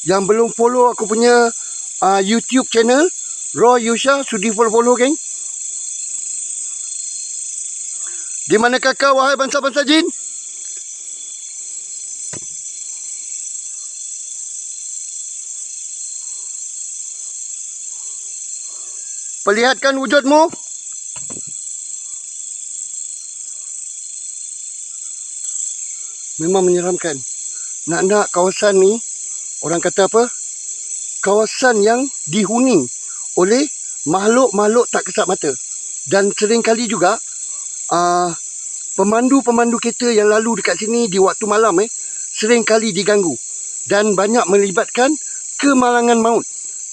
Yang belum follow aku punya YouTube channel Raw Yusha, sudi follow, geng. Di mana kakak, wahai bangsa-bangsa jin? Perlihatkan wujudmu. Memang menyeramkan. Nak-nak kawasan ni, orang kata apa? Kawasan yang dihuni oleh makhluk-makhluk tak kesat mata. Dan seringkali juga pemandu-pemandu kereta yang lalu dekat sini di waktu malam seringkali diganggu. Dan banyak melibatkan kemalangan maut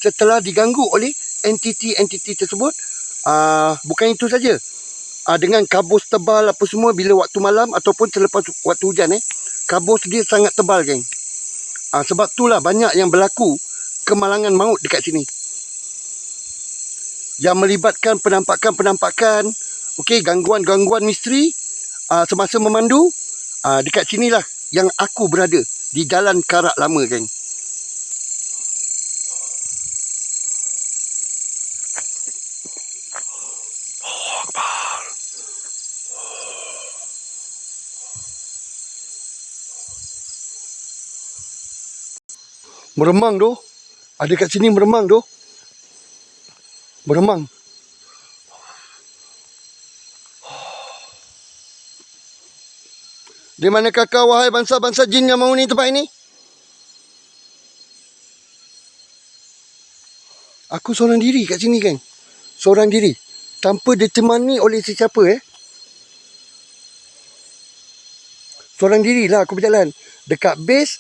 setelah diganggu oleh entiti-entiti tersebut. Bukan itu saja. Dengan kabus tebal apa semua bila waktu malam ataupun selepas waktu hujan kabus dia sangat tebal, geng. Sebab itulah banyak yang berlaku kemalangan maut dekat sini. Yang melibatkan penampakan-penampakan, gangguan-gangguan misteri semasa memandu. Dekat sinilah yang aku berada, di Jalan Karak Lama, geng. Meremang doh. Ada kat sini meremang doh. Meremang. Di mana kakak, wahai bangsa-bangsa jin yang menghuni tempat ini? Aku seorang diri kat sini, geng. Seorang diri. Tanpa ditemani oleh sesiapa, Seorang dirilah aku berjalan. Dekat base,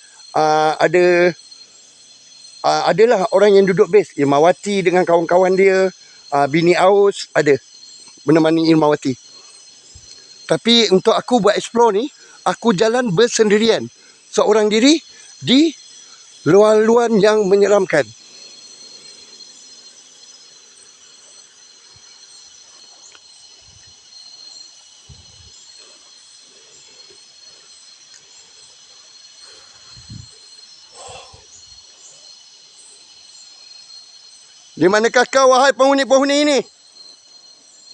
adalah orang yang duduk base. Irmawati dengan kawan-kawan dia. Bini Aus ada menemani Irmawati. Tapi untuk aku buat explore ni, aku jalan bersendirian. Seorang diri di luar-luar yang menyeramkan. Di manakah kau, wahai penghuni-penghuni ini?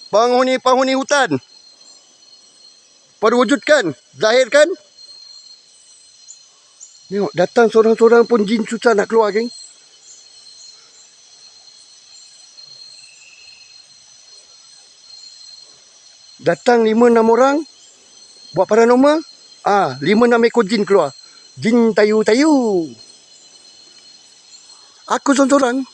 Penghuni-penghuni hutan. Perwujudkan, zahirkan. Tengok, datang seorang-seorang pun jin susah nak keluar, geng. Datang 5-6 orang buat paranormal. 5-6 ekor jin keluar. Jin tayu-tayu. Aku seorang-seorang.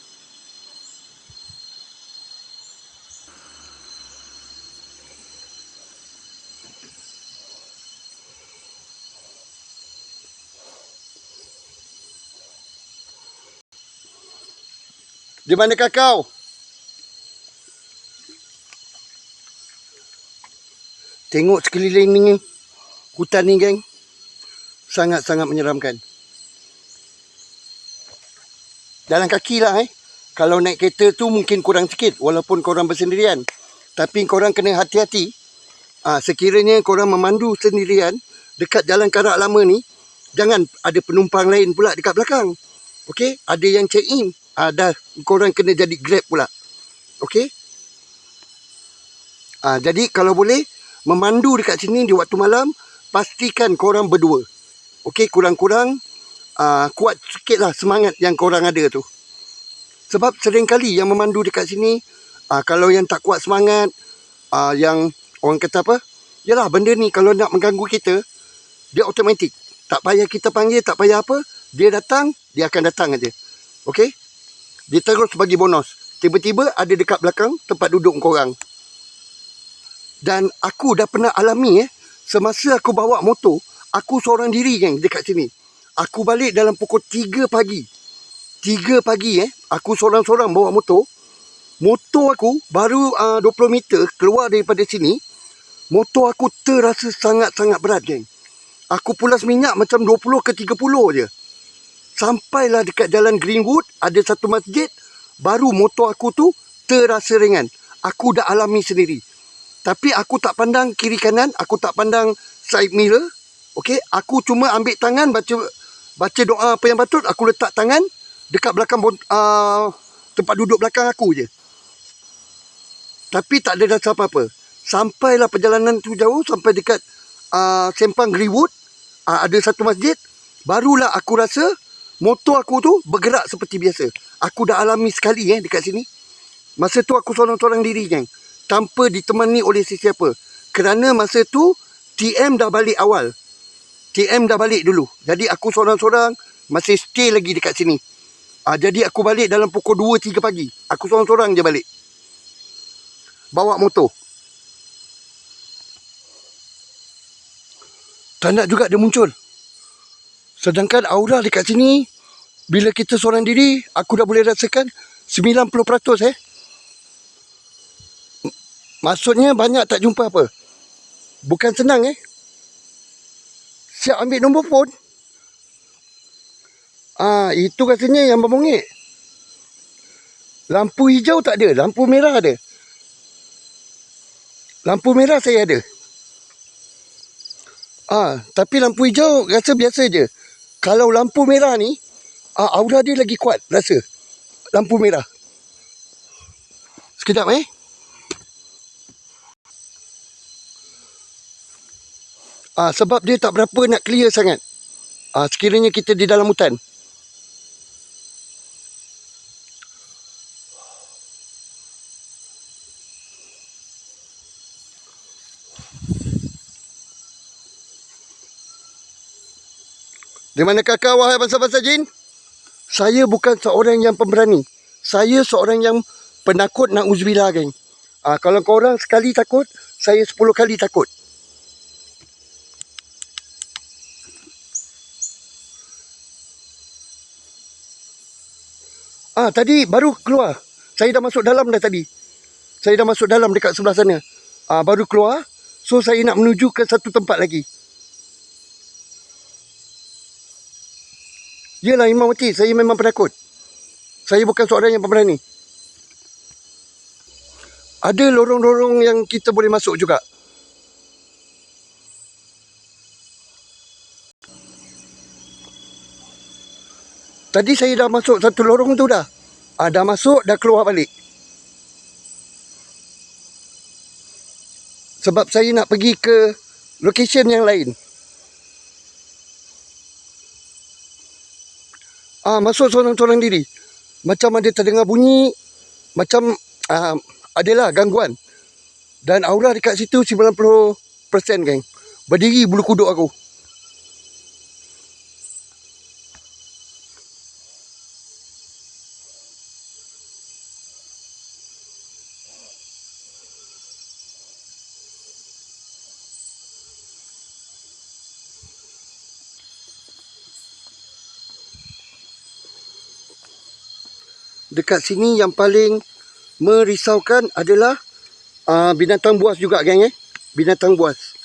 Di manakah kau? Tengok sekeliling ni, hutan ni, geng. Sangat-sangat menyeramkan. Jalan kaki lah, Kalau naik kereta tu mungkin kurang sikit, walaupun korang bersendirian. Tapi korang kena hati-hati. Sekiranya korang memandu sendirian dekat jalan karak lama ni, jangan ada penumpang lain pula dekat belakang. Okey, ada yang check in. Dah korang kena jadi Grab pula. Okey. Jadi kalau boleh memandu dekat sini di waktu malam, pastikan korang berdua. Okey, kurang-kurang kuat sikitlah semangat yang korang ada tu. Sebab sering kali yang memandu dekat sini, kalau yang tak kuat semangat, yang orang kata apa? Yalah, benda ni kalau nak mengganggu kita, dia automatik. Tak payah kita panggil, tak payah apa. Dia datang, dia akan datang aja. Okey? Dia terus bagi bonus. Tiba-tiba ada dekat belakang tempat duduk korang. Dan aku dah pernah alami, semasa aku bawa motor, aku seorang diri, geng, dekat sini. Aku balik dalam pukul 3 pagi. 3 pagi, aku seorang-seorang bawa motor. Motor aku baru 20 meter keluar daripada sini. Motor aku terasa sangat-sangat berat, geng. Aku pulas minyak macam 20 ke 30 je. Sampailah dekat jalan Greenwood, ada satu masjid. Baru motor aku tu terasa ringan. Aku dah alami sendiri. Tapi aku tak pandang kiri kanan, aku tak pandang side mirror. Okey, aku cuma ambil tangan, baca doa apa yang patut, aku letak tangan dekat belakang tempat duduk belakang aku je. Tapi tak ada rasa apa-apa. Sampailah perjalanan tu jauh, sampai dekat Sempang Greenwood, ada satu masjid, barulah aku rasa motor aku tu bergerak seperti biasa. Aku dah alami sekali dekat sini. Masa tu aku seorang-seorang diri, geng, tanpa ditemani oleh sesiapa. Kerana masa tu TM dah balik awal. TM dah balik dulu. Jadi aku seorang-seorang masih stay lagi dekat sini. Jadi aku balik dalam pukul 2-3 pagi. Aku seorang-seorang je balik. Bawa motor. Tak nak juga dia muncul. Sedangkan aura dekat sini, bila kita seorang diri, aku dah boleh rasakan 90%, Maksudnya banyak tak jumpa apa. Bukan senang, Siap ambil nombor phone. Itu rasanya yang berbongek. Lampu hijau tak ada, lampu merah ada. Lampu merah saya ada. Tapi lampu hijau rasa biasa je. Kalau lampu merah ni, aura dia lagi kuat rasa. Lampu merah. Sekejap, sebab dia tak berapa nak clear sangat. Sekiranya kita di dalam hutan. Di manakah kau, wahai bangsa-bangsa jin? Saya bukan seorang yang pemberani. Saya seorang yang penakut, na'udzubillah, geng. Kalau korang sekali takut, saya 10 kali takut. Tadi baru keluar. Saya dah masuk dalam dah tadi. Saya dah masuk dalam dekat sebelah sana. Baru keluar. So saya nak menuju ke satu tempat lagi. Yelah, Imam Mati, saya memang penakut. Saya bukan seorang yang pemberani. Ada lorong-lorong yang kita boleh masuk juga. Tadi saya dah masuk satu lorong tu dah. Dah masuk, dah keluar balik. Sebab saya nak pergi ke location yang lain. Masuk sorang-sorang diri. Macam ada terdengar bunyi, macam adalah gangguan. Dan aura dekat situ 90%, geng. Berdiri bulu kuduk aku. Dekat sini yang paling merisaukan adalah binatang buas juga, geng. Binatang buas.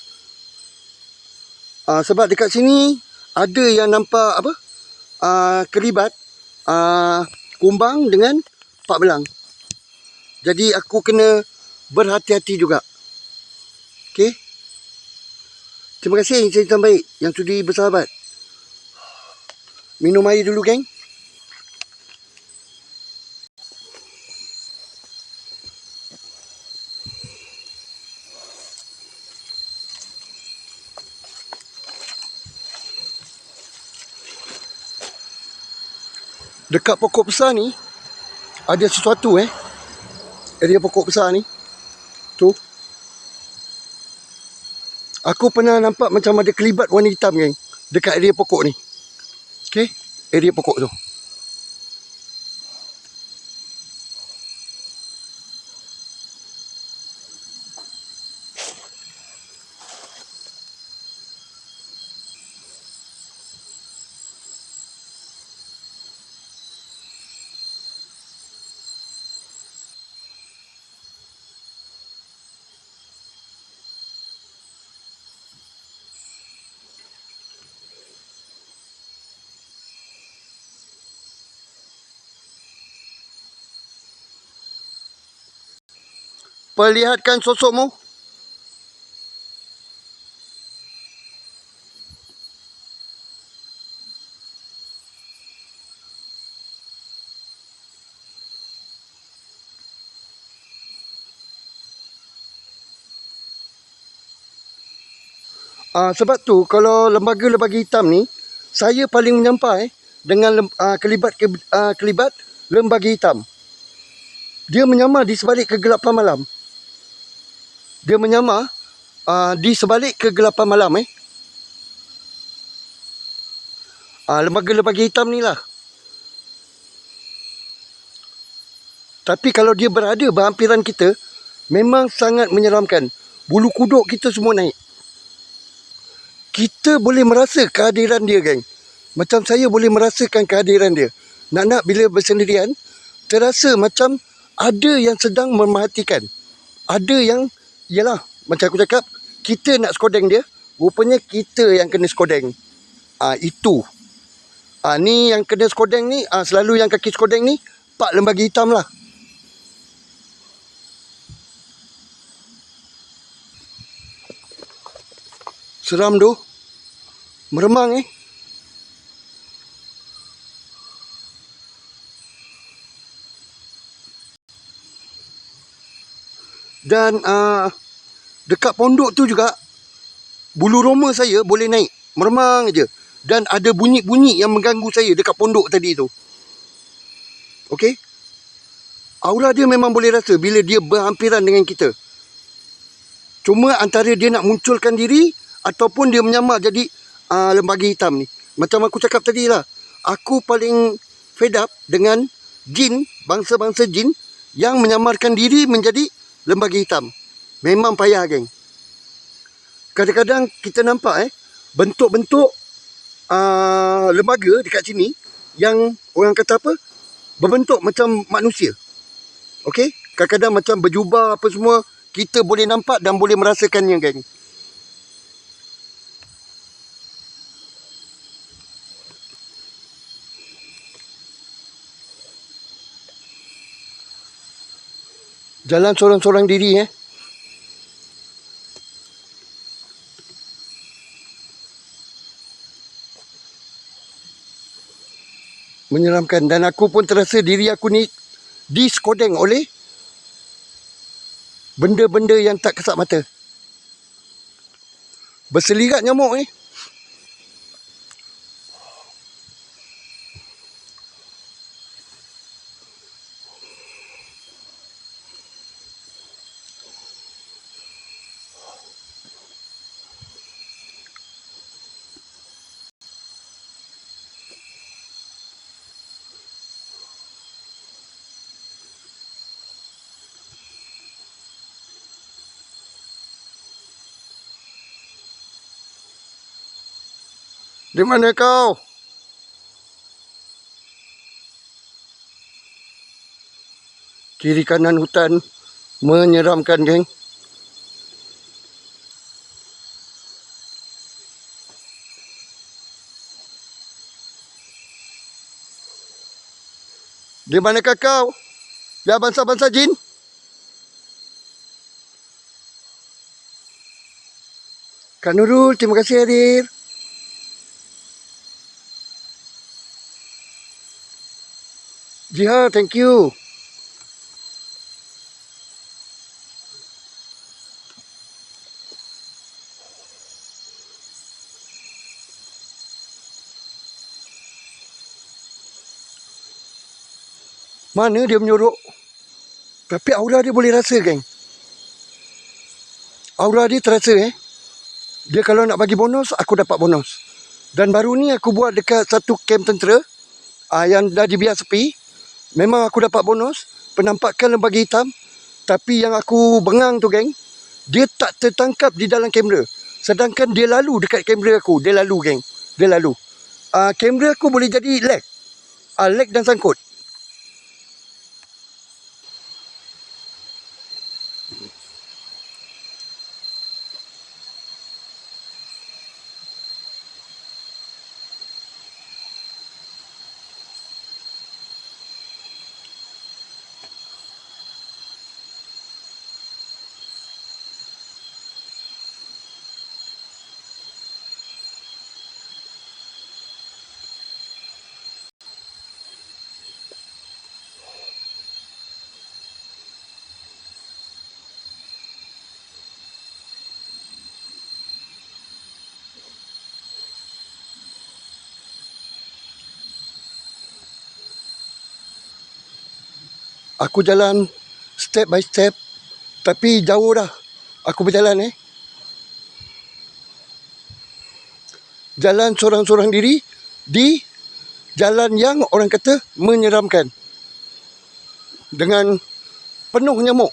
Sebab dekat sini ada yang nampak apa? Kelibat kumbang dengan pak belang. Jadi aku kena berhati-hati juga. Okey. Terima kasih Encik Tan Baik yang sudi bersahabat. Minum air dulu, geng. Dekat pokok besar ni ada sesuatu area pokok besar ni. Tu. Aku pernah nampak macam ada kelibat warna hitam, geng, dekat area pokok ni. Okey, area pokok tu. Perlihatkan sosokmu. Sebab tu kalau lembaga-lembaga hitam ni, saya paling menyampai dengan kelibat lembaga hitam. Dia menyamar di sebalik kegelapan malam. Dia menyamar di sebalik kegelapan malam. Lembaga-lembaga hitam ni lah. Tapi kalau dia berada berhampiran kita, memang sangat menyeramkan. Bulu kuduk kita semua naik. Kita boleh merasa kehadiran dia, geng. Macam saya boleh merasakan kehadiran dia. Nak-nak bila bersendirian, terasa macam ada yang sedang memerhatikan. Ada yang, yalah, macam aku cakap, kita nak skodeng dia, rupanya kita yang kena skodeng. Itu. Ni yang kena skodeng ni, selalu yang kaki skodeng ni, pak lembaga hitam lah. Seram tu. Meremang Dan dekat pondok tu juga, bulu roma saya boleh naik. Meremang je. Dan ada bunyi-bunyi yang mengganggu saya dekat pondok tadi tu. Okey? Aura dia memang boleh rasa bila dia berhampiran dengan kita. Cuma antara dia nak munculkan diri ataupun dia menyamar jadi lembaga hitam ni. Macam aku cakap tadi lah. Aku paling fed up dengan jin, bangsa-bangsa jin yang menyamarkan diri menjadi lembaga hitam. Memang payah, geng. Kadang-kadang kita nampak bentuk-bentuk lembaga dekat sini yang orang kata apa? Berbentuk macam manusia. Okey? Kadang-kadang macam berjubah apa semua. Kita boleh nampak dan boleh merasakannya, geng. Jalan sorang-sorang diri menyeramkan. Dan aku pun terasa diri aku ni diskodeng oleh benda-benda yang tak kesat mata. Berselirat nyamuk Di mana kau? Kiri kanan hutan menyeramkan, geng. Di manakah kau? Ya bangsa-bangsa jin? Kak Nurul, terima kasih hadir. Jiha, thank you. Mana dia menyorok? Tapi aura dia boleh rasa, geng. Aura dia terasa, Dia kalau nak bagi bonus, aku dapat bonus. Dan baru ni aku buat dekat satu kamp tentera yang dah dibiar sepi. Memang aku dapat bonus. Penampakan lembaga hitam. Tapi yang aku bengang tu, geng, dia tak tertangkap di dalam kamera. Sedangkan dia lalu dekat kamera aku. Dia lalu, geng. Dia lalu. Kamera aku boleh jadi lag. Lag dan sangkut. Aku jalan step by step. Tapi jauh dah aku berjalan, Jalan sorang-sorang diri di jalan yang orang kata menyeramkan. Dengan penuh nyamuk.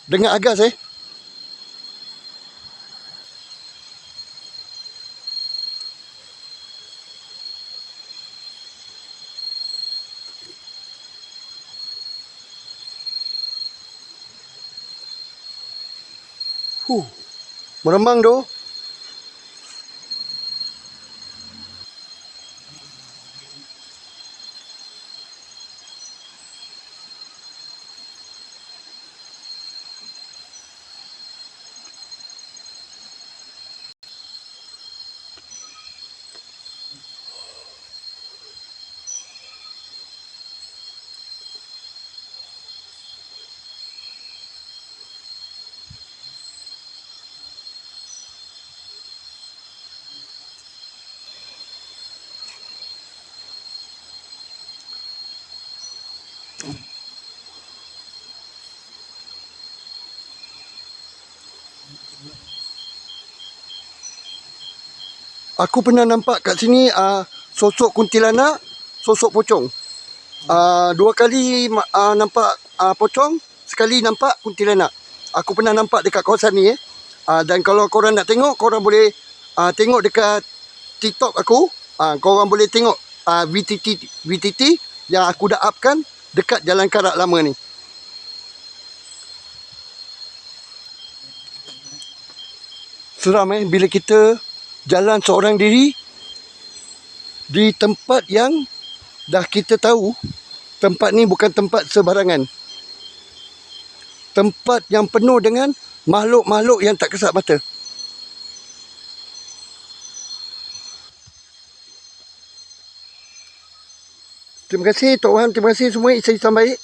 Dengan agas, meremang doh. Aku pernah nampak kat sini sosok kuntilanak, sosok pocong. 2 kali nampak pocong, sekali nampak kuntilanak. Aku pernah nampak dekat kawasan ni, dan kalau korang nak tengok, korang boleh tengok dekat TikTok aku. Korang boleh tengok VTT yang aku dah upkan dekat Jalan Karak lama ni. Seram, bila kita jalan seorang diri di tempat yang dah kita tahu tempat ni bukan tempat sebarangan. Tempat yang penuh dengan makhluk-makhluk yang tak kesat mata. Terima kasih Tok Wan, terima kasih semua insan-insan baik.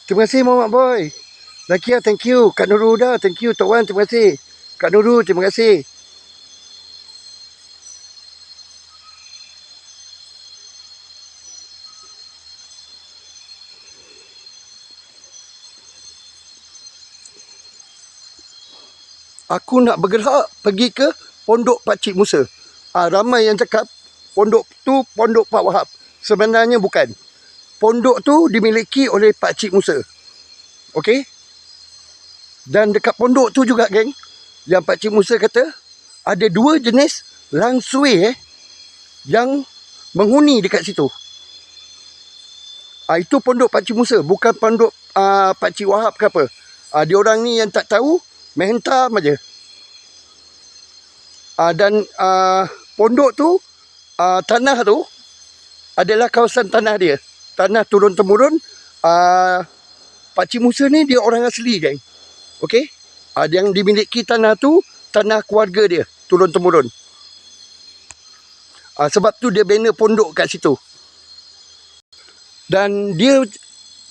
Terima kasih Muhammad Boy. Zakia, thank you. Kak Nurul dah, thank you. Tok Wan, terima kasih. Kak Nurul, terima kasih. Aku nak bergerak pergi ke Pondok Pakcik Musa. Ramai yang cakap pondok tu pondok Pak Wahab. Sebenarnya bukan. pondok tu dimiliki oleh Pak Cik Musa. Okey? Dan dekat pondok tu juga, geng, yang Pak Cik Musa kata ada 2 jenis langsui yang menghuni dekat situ. Itu pondok Pak Cik Musa, bukan pondok Pak Cik Wahab ke apa. Diorang ni yang tak tahu, menghentam aja. Dan pondok tu, tanah tu adalah kawasan tanah dia. Tanah turun-temurun. Pak Cik Musa ni dia orang asli, geng. Okey? Yang dimiliki tanah tu, tanah keluarga dia, turun-temurun. Sebab tu dia bina pondok kat situ. Dan dia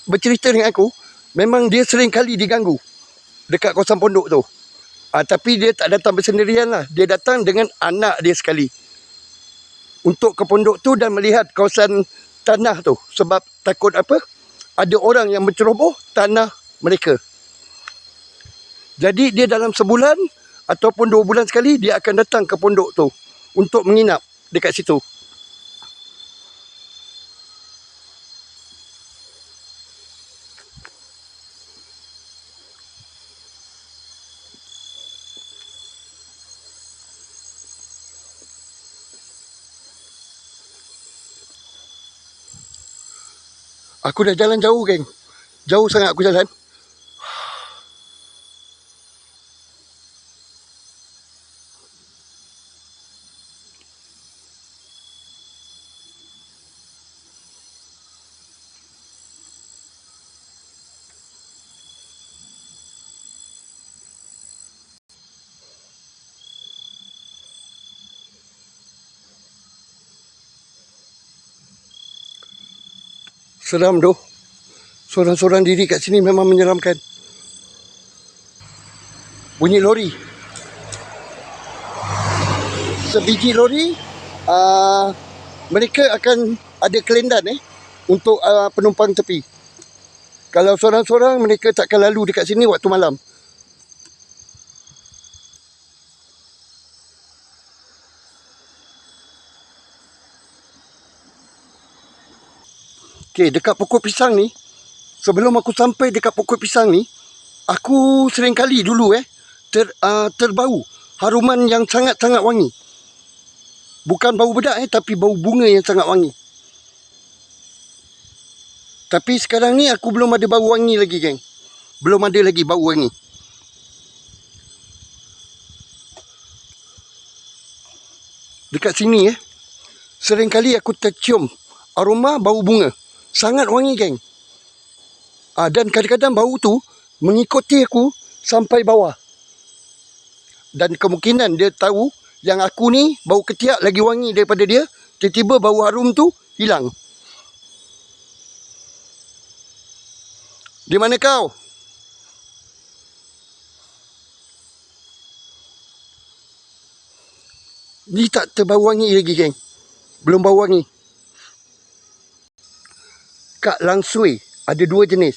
bercerita dengan aku, memang dia sering kali diganggu dekat kawasan pondok tu. Tapi dia tak datang bersendirian lah. Dia datang dengan anak dia sekali. Untuk ke pondok tu dan melihat kawasan tanah tu. Sebab takut apa? Ada orang yang menceroboh tanah mereka. Jadi dia dalam sebulan ataupun 2 bulan sekali, dia akan datang ke pondok tu untuk menginap dekat situ. Aku dah jalan jauh, geng. Jauh sangat aku jalan. Seram doh. Sorang-sorang diri kat sini memang menyeramkan. Bunyi lori. Sebiji lori, mereka akan ada kelendan untuk penumpang tepi. Kalau sorang-sorang, mereka takkan lalu dekat sini waktu malam. Okey, dekat pokok pisang ni, sebelum aku sampai dekat pokok pisang ni, aku sering kali dulu terbau haruman yang sangat-sangat wangi. Bukan bau bedak tapi bau bunga yang sangat wangi. Tapi sekarang ni aku belum ada bau wangi lagi, geng. Belum ada lagi bau wangi. Dekat sini sering kali aku tercium aroma bau bunga. Sangat wangi, geng. Dan kadang-kadang bau tu mengikuti aku sampai bawah. Dan kemungkinan dia tahu yang aku ni bau ketiak lagi wangi daripada dia. Tiba-tiba bau harum tu hilang. Di mana kau? Ni tak terbau wangi lagi, geng. Belum bau wangi. Kak langsui ada 2 jenis.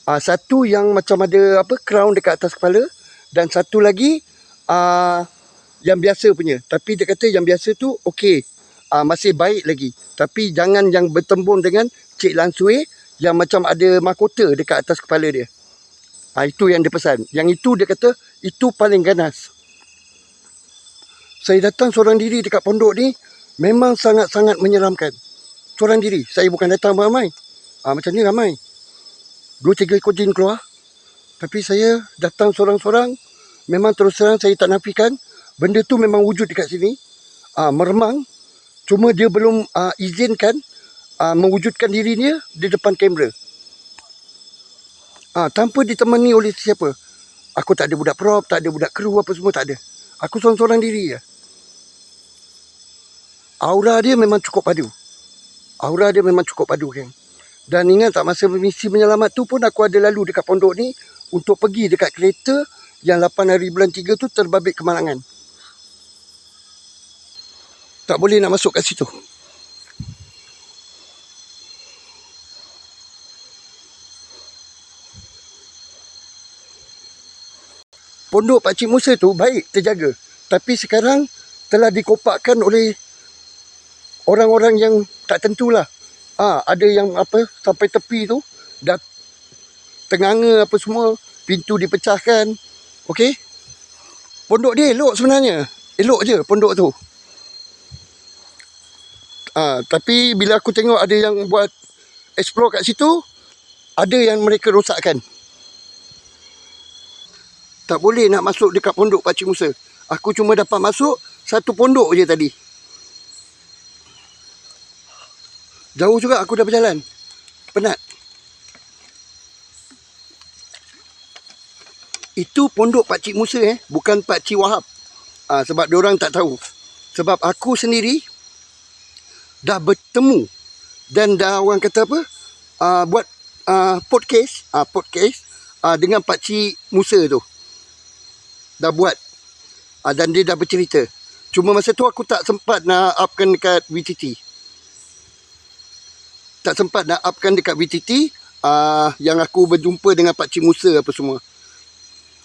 Satu yang macam ada crown dekat atas kepala, dan satu lagi yang biasa punya. Tapi dia kata yang biasa tu okey, masih baik lagi. Tapi jangan yang bertembung dengan Cik Langsui yang macam ada mahkota dekat atas kepala dia. Itu yang dia pesan. Yang itu dia kata itu paling ganas. Saya datang seorang diri dekat pondok ni memang sangat-sangat menyeramkan. Seorang diri. Saya bukan datang ramai. Macam ni ramai. 2-3 ekor jin keluar. Tapi saya datang seorang-seorang. Memang terus terang saya tak nafikan. Benda tu memang wujud dekat sini. Meremang. Cuma dia belum izinkan mewujudkan dirinya di depan kamera. Tanpa ditemani oleh siapa. Aku tak ada budak prop, tak ada budak kru apa semua, tak ada. Aku seorang-seorang diri je. Aura dia memang cukup padu. Aura dia memang cukup padu, geng. Dan ingat tak, masa misi menyelamat tu pun aku ada lalu dekat pondok ni untuk pergi dekat kereta yang 8 hari bulan 3 tu terbabit kemalangan. Tak boleh nak masuk kat situ. Pondok Pak Cik Musa tu baik terjaga. Tapi sekarang telah dikopakkan oleh orang-orang yang tak tentulah. Ada yang apa sampai tepi tu dah tenganga apa semua, pintu dipecahkan. Okey. Pondok dia elok sebenarnya. Elok je pondok tu. Tapi bila aku tengok ada yang buat explore kat situ, ada yang mereka rosakkan. Tak boleh nak masuk dekat pondok Pakcik Musa. Aku cuma dapat masuk satu pondok je tadi. Jauh juga aku dah berjalan. Penat. Itu pondok Pakcik Musa bukan Pakcik Wahab. Sebab diorang tak tahu. Sebab aku sendiri dah bertemu dan dah orang kata apa? Buat podcast dengan Pakcik Musa tu. Dah buat. Dan dia dah bercerita. Cuma masa tu aku tak sempat nak upkan dekat VTT. Tak sempat nak upkan dekat VTT yang aku berjumpa dengan Pakcik Musa apa semua.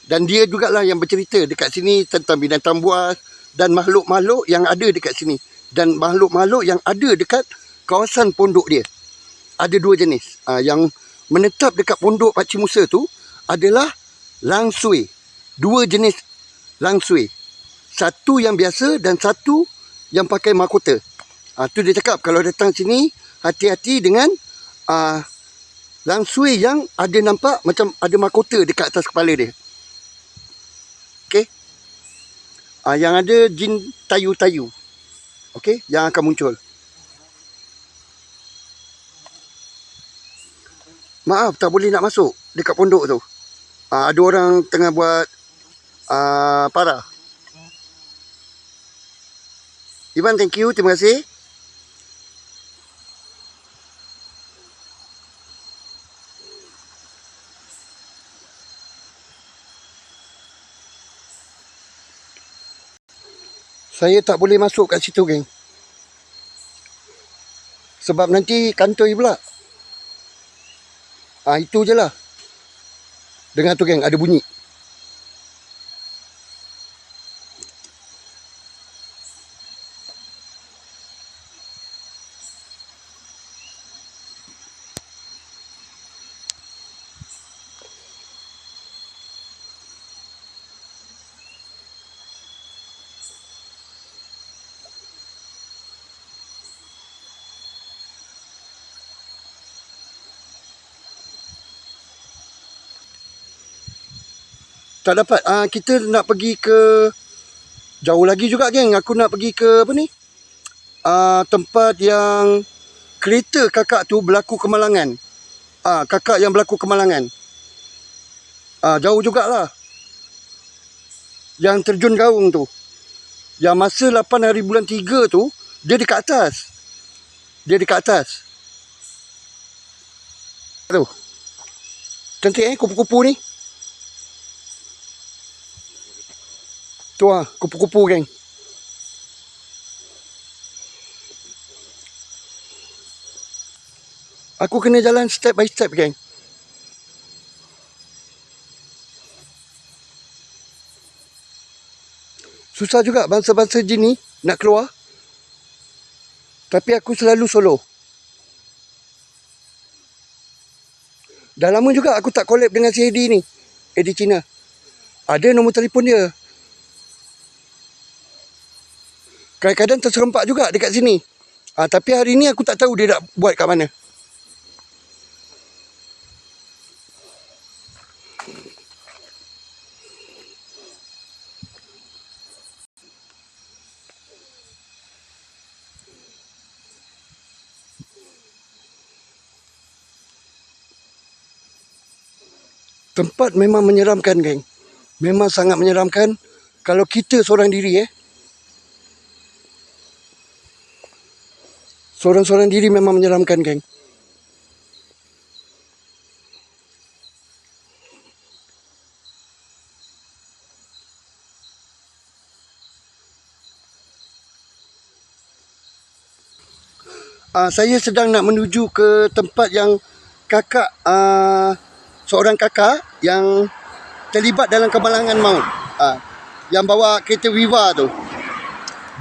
Dan dia jugalah yang bercerita dekat sini tentang binatang buas dan makhluk-makhluk yang ada dekat sini. Dan makhluk-makhluk yang ada dekat kawasan pondok dia. Ada dua jenis. Yang menetap dekat pondok Pakcik Musa tu adalah langsui. Dua jenis langsui. Satu yang biasa dan satu yang pakai mahkota. Tu dia cakap kalau datang sini hati-hati dengan langsui yang ada nampak macam ada mahkota dekat atas kepala dia. Okey. Yang ada jin tayu-tayu. Okey, yang akan muncul. Maaf, tak boleh nak masuk dekat pondok tu. Ada orang tengah buat parah. Ivan, thank you. Terima kasih. Saya tak boleh masuk kat situ, geng. Sebab nanti kantoi pula. Itu je lah. Dengar tu, geng, ada bunyi. Tak dapat. Kita nak pergi ke jauh lagi juga, geng. Aku nak pergi ke apa ni? Tempat yang kereta kakak tu berlaku kemalangan. Kakak yang berlaku kemalangan. Jauh jugalah. Yang terjun gaung tu. Yang masa 8 hari bulan 3 tu, dia dekat atas. Dia dekat atas. Aduh. Cantik kupu-kupu ni. Tu kupu-kupu, geng. Aku kena jalan step by step, geng. Susah juga bangsa-bangsa jin ni nak keluar. Tapi aku selalu solo. Dah lama juga aku tak collab dengan si Eddie ni. Eddie Cina. Ada nombor telefon dia. Kadang-kadang terserempak juga dekat sini. Tapi hari ni aku tak tahu dia nak buat kat mana. Tempat memang menyeramkan, geng. Memang sangat menyeramkan. Kalau kita seorang diri, Seorang-seorang diri memang menyeramkan, geng. Saya sedang nak menuju ke tempat yang kakak, seorang kakak yang terlibat dalam kemalangan maut. Yang bawa kereta Viva tu.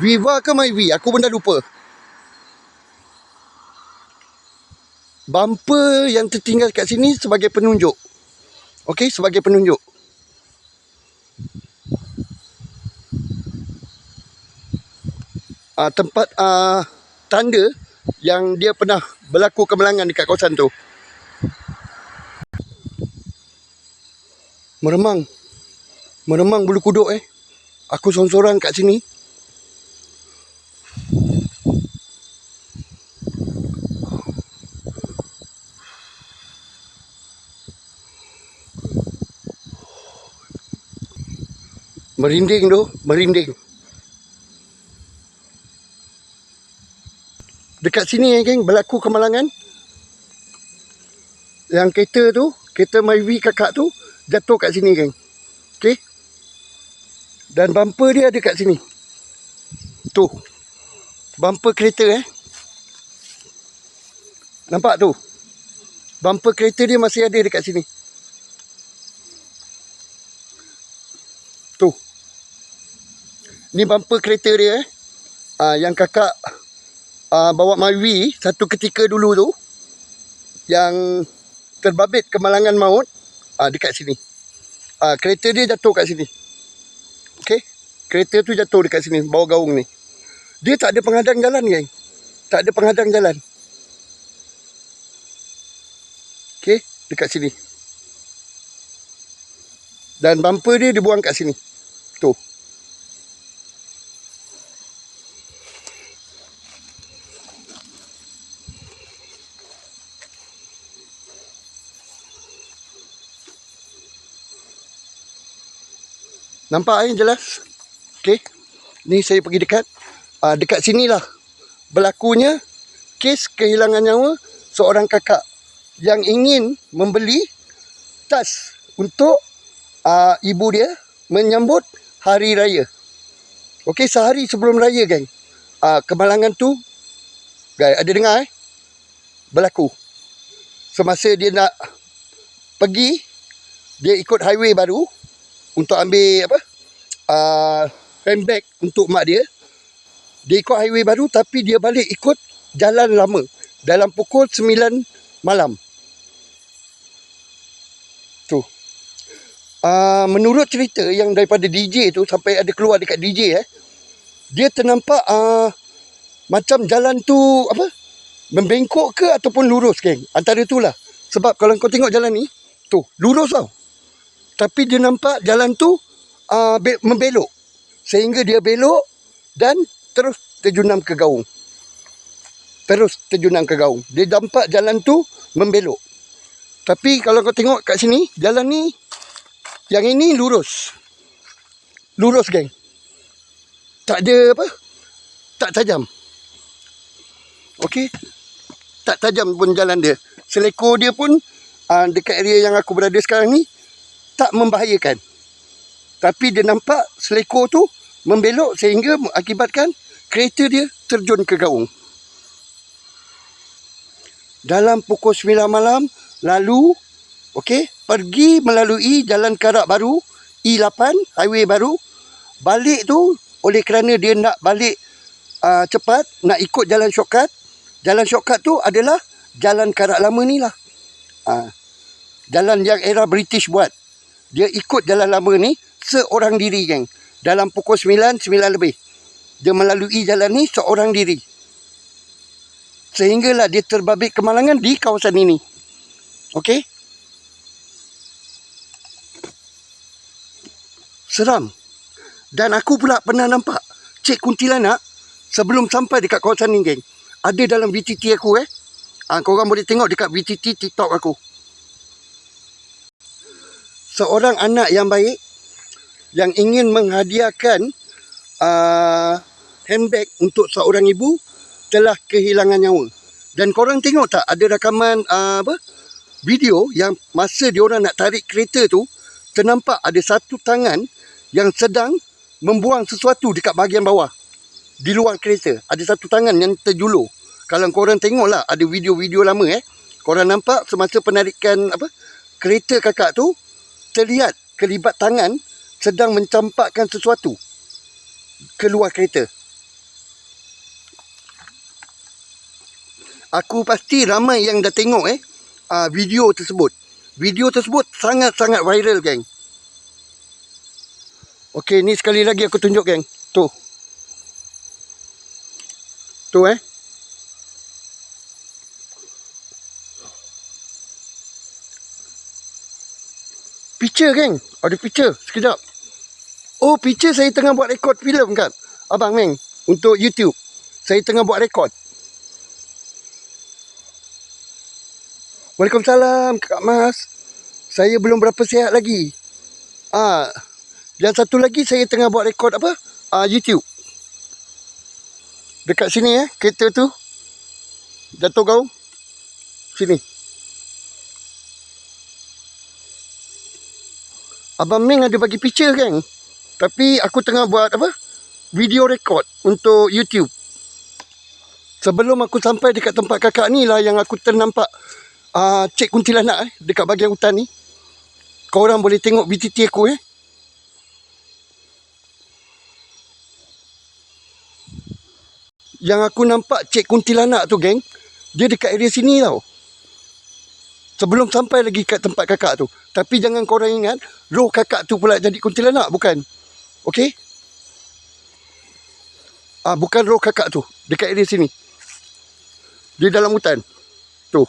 Viva ke Myvi? Aku pun dah lupa. bumper yang tertinggal kat sini sebagai penunjuk. Okey, sebagai penunjuk. Tempat tanda yang dia pernah berlaku kemalangan dekat kawasan tu. Meremang bulu kuduk Aku sorang-sorang kat sini. Merinding. Dekat sini geng, berlaku kemalangan. Yang kereta Myvi kakak tu jatuh kat sini geng. Okey. Dan bumper dia ada kat sini. Tu. Bumper kereta Nampak tu? Bumper kereta dia masih ada dekat sini. Tu. Ni bumper kereta dia yang kakak bawa Myvi satu ketika dulu tu, yang terbabit kemalangan maut dekat sini. Kereta dia jatuh kat sini. Okey, kereta tu jatuh dekat sini, bawah gaung ni. Dia tak ada penghadang jalan geng. Tak ada penghadang jalan. Okey, dekat sini. Dan bumper dia dibuang kat sini. Tu. Nampak jelas? Okey. Ni saya pergi dekat. Dekat sinilah berlakunya kes kehilangan nyawa seorang kakak yang ingin membeli tas untuk ibu dia menyambut hari raya. Okey, sehari sebelum raya geng. Kemalangan tu guys, ada dengar berlaku. Semasa dia nak pergi, dia ikut highway baru untuk ambil handbag untuk mak dia. Dia ikut highway baru tapi dia balik ikut jalan lama dalam pukul 9 malam. Tu. Menurut cerita yang daripada DJ tu, sampai ada keluar dekat DJ dia ternampak macam jalan tu membengkok ke ataupun lurus geng. Antara tu lah. Sebab kalau kau tengok jalan ni, tu lurus tau. Tapi dia nampak jalan tu membelok. Sehingga dia belok dan terus terjunam ke gaung. Dia nampak jalan tu membelok. Tapi kalau kau tengok kat sini, jalan ni, yang ini lurus. Lurus geng. Tak ada tak tajam. Okey. Tak tajam pun jalan dia. Selekor dia pun dekat area yang aku berada sekarang ni tak membahayakan. Tapi dia nampak selekor tu membelok sehingga mengakibatkan kereta dia terjun ke gaung. Dalam pukul 9 malam lalu, pergi melalui jalan karak baru, E8, highway baru. Balik tu oleh kerana dia nak balik cepat, nak ikut jalan shortcut. Jalan shortcut tu adalah jalan karak lama ni lah. Jalan yang era British buat. Dia ikut jalan lama ni seorang diri geng. Dalam pukul 9 lebih. Dia melalui jalan ni seorang diri. Sehinggalah dia terbabit kemalangan di kawasan ini. Okey? Seram. Dan aku pula pernah nampak Cik Kuntilanak sebelum sampai dekat kawasan ni geng. Ada dalam VTT aku korang boleh tengok dekat VTT TikTok aku. Seorang anak yang baik yang ingin menghadiahkan handbag untuk seorang ibu telah kehilangan nyawa. Dan korang tengok tak ada rakaman video yang masa diorang nak tarik kereta tu, ternampak ada satu tangan yang sedang membuang sesuatu dekat bahagian bawah di luar kereta. Ada satu tangan yang terjulur. Kalau korang tengoklah ada video-video lama korang nampak semasa penarikan kereta kakak tu, terlihat kelibat tangan sedang mencampakkan sesuatu keluar kereta. Aku pasti ramai yang dah tengok video tersebut. Video tersebut sangat-sangat viral, geng. Okey, ni sekali lagi aku tunjuk, geng. Tu. Tu Picture, geng. Ada picture. Sekejap. Oh, picture saya tengah buat rekod filem kan, Abang Meng. Untuk YouTube. Saya tengah buat rekod. Waalaikumsalam, Kak Mas. Saya belum berapa sihat lagi. Yang satu lagi saya tengah buat rekod apa? YouTube. Dekat sini kereta tu. Jatuh kau. Sini. Abang Meng ada bagi picture, geng. Tapi aku tengah buat apa? Video rekod untuk YouTube. Sebelum aku sampai dekat tempat kakak ni lah yang aku ternampak Cik Kuntilanak dekat bahagian hutan ni. Korang boleh tengok VTT aku Yang aku nampak Cik Kuntilanak tu, geng, dia dekat area sini tau. Sebelum sampai lagi kat tempat kakak tu. Tapi jangan korang ingat roh kakak tu pula jadi kuntilanak, bukan. Okey? Bukan roh kakak tu. Dekat area sini. Di dalam hutan. Tu.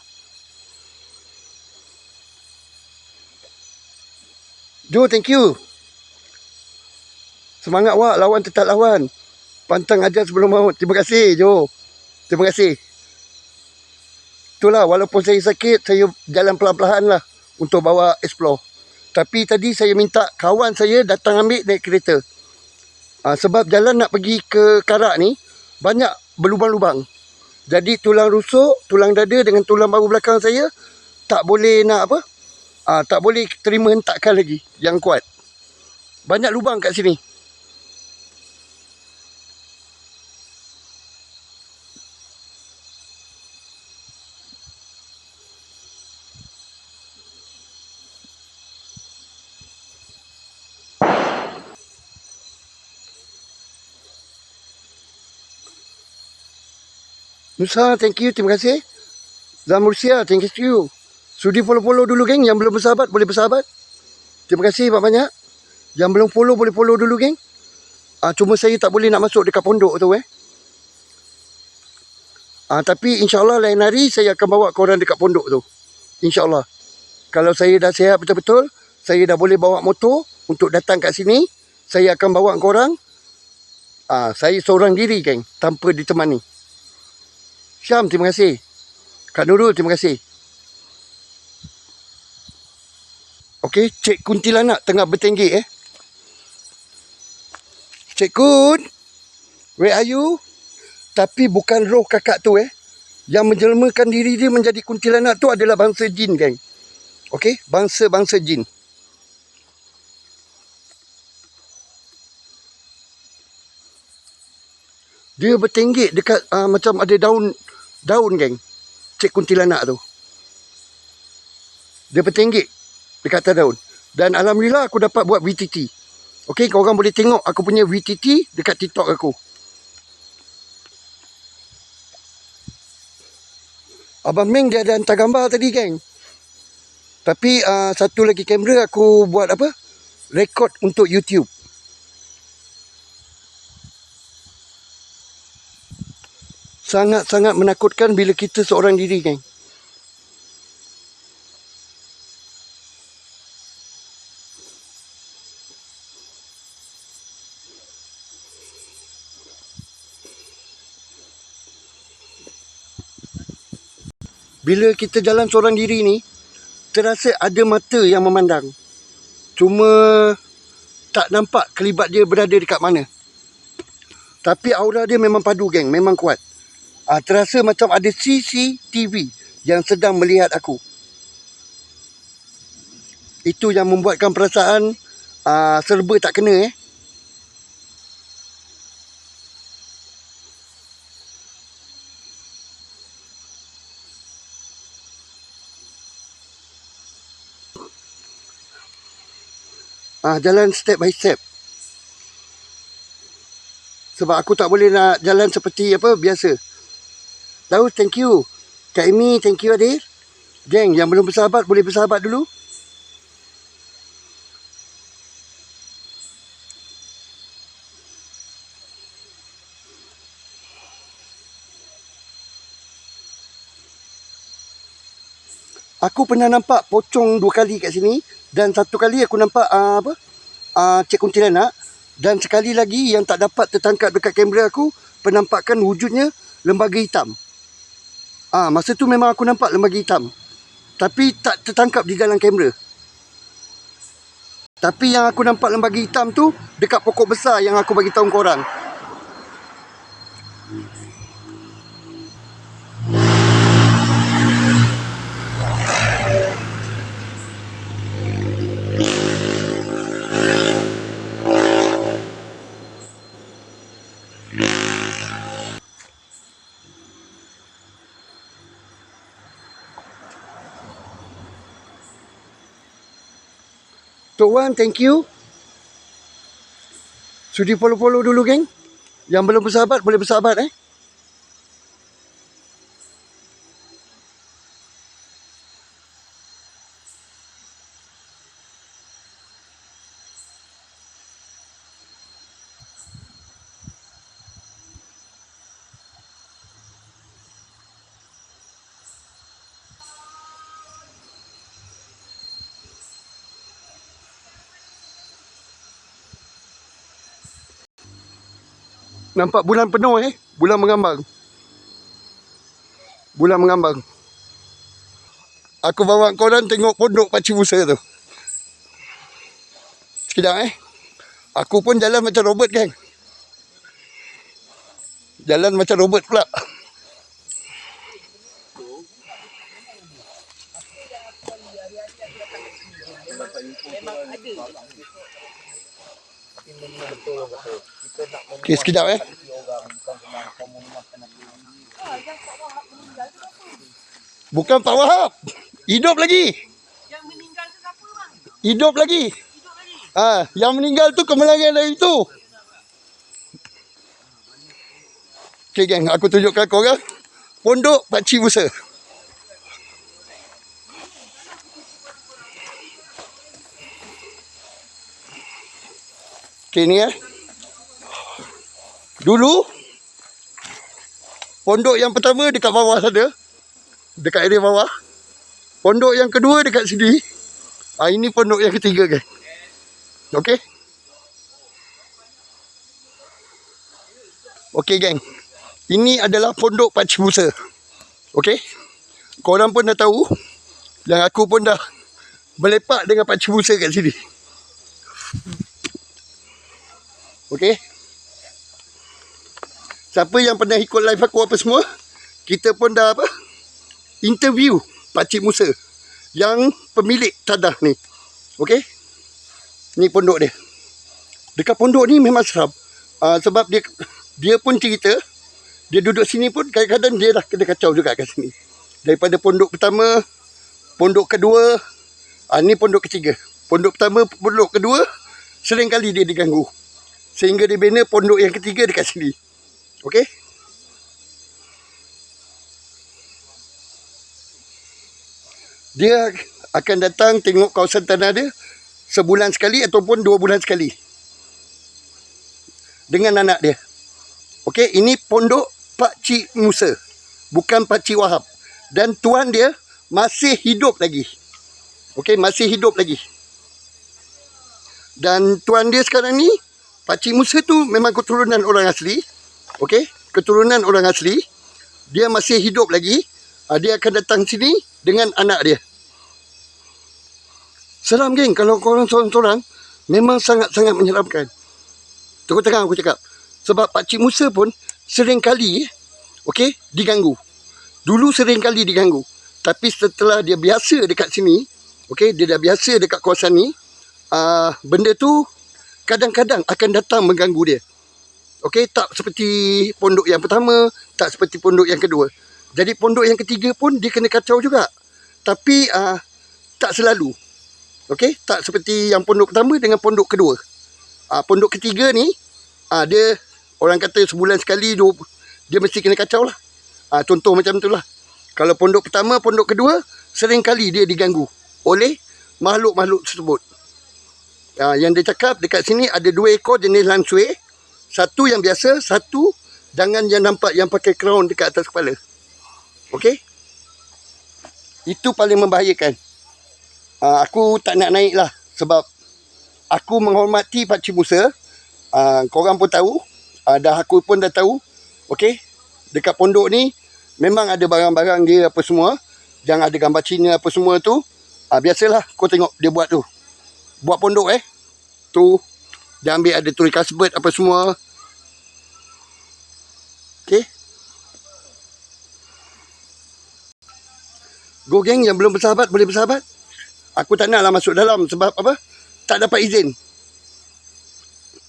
Jo, thank you. Semangat wak, lawan tetap lawan. Pantang ajar sebelum maut. Terima kasih, Jo. Terima kasih. Itulah, walaupun saya sakit, saya jalan pelan-pelan lah untuk bawa explore. Tapi tadi saya minta kawan saya datang ambil naik kereta. Sebab jalan nak pergi ke Karak ni, banyak berlubang-lubang. Jadi tulang rusuk, tulang dada dengan tulang bahu belakang saya, tak boleh nak apa? Tak boleh terima hentakan lagi yang kuat. Banyak lubang kat sini. Nusa, thank you, terima kasih. Zamursia, thank you. Sudi follow-follow dulu, geng. Yang belum bersahabat, boleh bersahabat. Terima kasih banyak-banyak. Yang belum follow, boleh follow dulu, geng. Cuma saya tak boleh nak masuk dekat pondok tu, Tapi insyaAllah lain hari saya akan bawa korang dekat pondok tu. InsyaAllah. Kalau saya dah sihat betul-betul, saya dah boleh bawa motor untuk datang kat sini, saya akan bawa korang. Saya seorang diri, geng, tanpa ditemani. Syam, terima kasih. Kak Nurul, terima kasih. Okey, Cik Kuntilanak tengah bertenggek, Cik Kun, where are you? Tapi bukan roh kakak tu, Yang menjelmakan diri dia menjadi kuntilanak tu adalah bangsa jin, geng. Okey, bangsa-bangsa jin. Dia bertenggek dekat macam ada daun, geng. Cik Kuntilanak tu. Dia bertenggek dekat atas daun. Dan alhamdulillah aku dapat buat VTT. Okey, korang boleh tengok aku punya VTT dekat TikTok aku. Abang Meng dia ada hantar gambar tadi, geng. Tapi satu lagi kamera aku buat apa? Rekod untuk YouTube. Sangat-sangat menakutkan bila kita seorang diri, geng. Bila kita jalan seorang diri ni, terasa ada mata yang memandang. Cuma tak nampak kelibat dia berada dekat mana. Tapi aura dia memang padu, geng. Memang kuat. Terasa macam ada CCTV yang sedang melihat aku. Itu yang membuatkan perasaan serba tak kena, Jalan step by step. Sebab aku tak boleh nak jalan seperti apa biasa. Tahu, thank you. Kak Amy, thank you Adil. Geng, yang belum bersahabat boleh bersahabat dulu. Aku pernah nampak pocong 2 kali kat sini. Dan 1 kali aku nampak cik kuntilanak. Dan sekali lagi yang tak dapat tertangkap dekat kamera aku, penampakan wujudnya lembaga hitam. Masa tu memang aku nampak lembaga hitam. Tapi tak tertangkap di dalam kamera. Tapi yang aku nampak lembaga hitam tu dekat pokok besar yang aku bagi tahu korang. Tok Wan, thank you. Sudi follow-follow dulu, geng. Yang belum bersahabat, boleh bersahabat, Nampak bulan penuh, Bulan mengambang. Bulan mengambang. Aku bawa korang tengok pondok Pakcik Musa tu. Sekejap, Aku pun jalan macam robot, geng. Jalan macam robot pula. Okey, sekejap, Bukan Pak Wahab. Hidup lagi. Yang meninggal tu siapa, bang? Hidup lagi. Hidup lagi? Yang meninggal tu kemalangan dari itu. Okey, geng, aku tunjukkan korang pondok Pakcik Musa. Okey, ni dulu pondok yang pertama dekat bawah sana. Dekat area bawah. Pondok yang kedua dekat sini. Ini pondok yang ketiga, geng. Okey. Okey, geng. Ini adalah pondok Pakcik Musa. Okey. Korang pun dah tahu. Dan aku pun dah berlepak dengan Pakcik Musa kat sini. Okey. Siapa yang pernah ikut live aku apa semua, kita pun dah interview Pakcik Musa yang pemilik tanah ni. Okey. Ni pondok dia. Dekat pondok ni memang seram. Sebab dia pun cerita, dia duduk sini pun kadang-kadang dia dah kena kacau juga kat sini. Daripada pondok pertama, pondok kedua, ni pondok ketiga. Pondok pertama, pondok kedua, sering kali dia diganggu. Sehingga dia bina pondok yang ketiga dekat sini. Okey. Dia akan datang tengok kawasan tanah dia sebulan sekali ataupun 2 bulan sekali. Dengan anak dia. Okey, ini pondok Pakcik Musa. Bukan Pakcik Wahab. Dan tuan dia masih hidup lagi. Okey, masih hidup lagi. Dan tuan dia sekarang ni, Pakcik Musa tu memang keturunan orang asli. Okey, keturunan orang asli. Dia masih hidup lagi. Dia akan datang sini dengan anak dia. Seram, geng. Kalau korang sorang-sorang, memang sangat-sangat menyeramkan. Terus terang aku cakap. Sebab Pakcik Musa pun sering kali diganggu. Dulu sering kali diganggu. Tapi setelah dia biasa dekat sini, dia dah biasa dekat kawasan ni, benda tu kadang-kadang akan datang mengganggu dia. Tak seperti pondok yang pertama, tak seperti pondok yang kedua. Jadi pondok yang ketiga pun dia kena kacau juga. Tapi tak selalu. Tak seperti yang pondok pertama dengan pondok kedua. Pondok ketiga ni, dia orang kata sebulan sekali dia mesti kena kacau lah. Contoh macam tu lah. Kalau pondok pertama, pondok kedua, seringkali dia diganggu oleh makhluk-makhluk tersebut. Yang dia cakap dekat sini ada 2 ekor jenis lansui. Satu yang biasa, satu jangan yang nampak yang pakai crown dekat atas kepala. Okey? Itu paling membahayakan. Aku tak nak naik lah sebab aku menghormati Pakcik Musa. Korang pun tahu, dah aku pun dah tahu. Okey? Dekat pondok ni memang ada barang-barang dia apa semua. Yang ada gambar Cina apa semua tu. Biasalah kau tengok dia buat tu. Buat pondok tu. Dia ambil ada turi kasbet apa semua. Okey? Go geng, yang belum bersahabat boleh bersahabat. Aku tak naklah masuk dalam sebab apa? Tak dapat izin.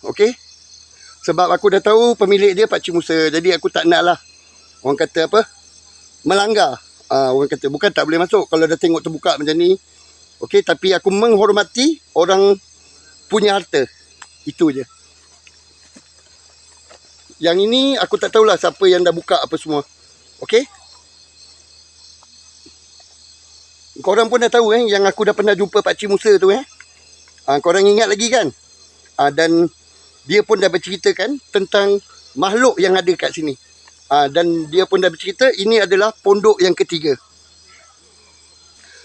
Okey? Sebab aku dah tahu pemilik dia Pakcik Musa. Jadi aku tak naklah orang kata apa? Melanggar. Orang kata bukan tak boleh masuk kalau dah tengok terbuka macam ni. Okey, tapi aku menghormati orang punya harta. Itu je. Yang ini aku tak tahulah siapa yang dah buka apa semua. Okey? Korang pun dah tahu yang aku dah pernah jumpa Pakcik Musa tu korang ingat lagi kan? Dan dia pun dah berceritakan tentang makhluk yang ada kat sini. Dan dia pun dah bercerita ini adalah pondok yang ketiga.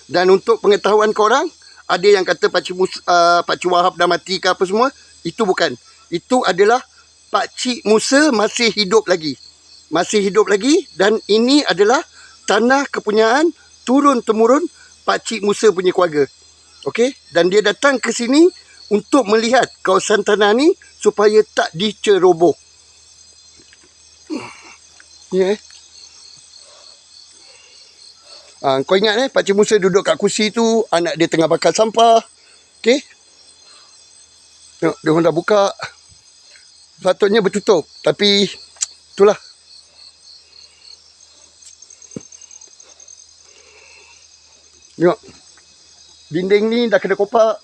Dan untuk pengetahuan korang, ada yang kata Pakcik Wahab dah mati ke apa semua. Itu bukan. Itu adalah Pakcik Musa masih hidup lagi. Masih hidup lagi dan ini adalah tanah kepunyaan turun-temurun Pakcik Musa punya keluarga. Okey? Dan dia datang ke sini untuk melihat kawasan tanah ni supaya tak diceroboh. Ya. Kau ingat Pakcik Musa duduk kat kursi tu, anak dia tengah bakar sampah. Okey? Tengok, dia orang dah buka. Patutnya bertutup, tapi itulah. Tengok. Dinding ni dah kena kopak.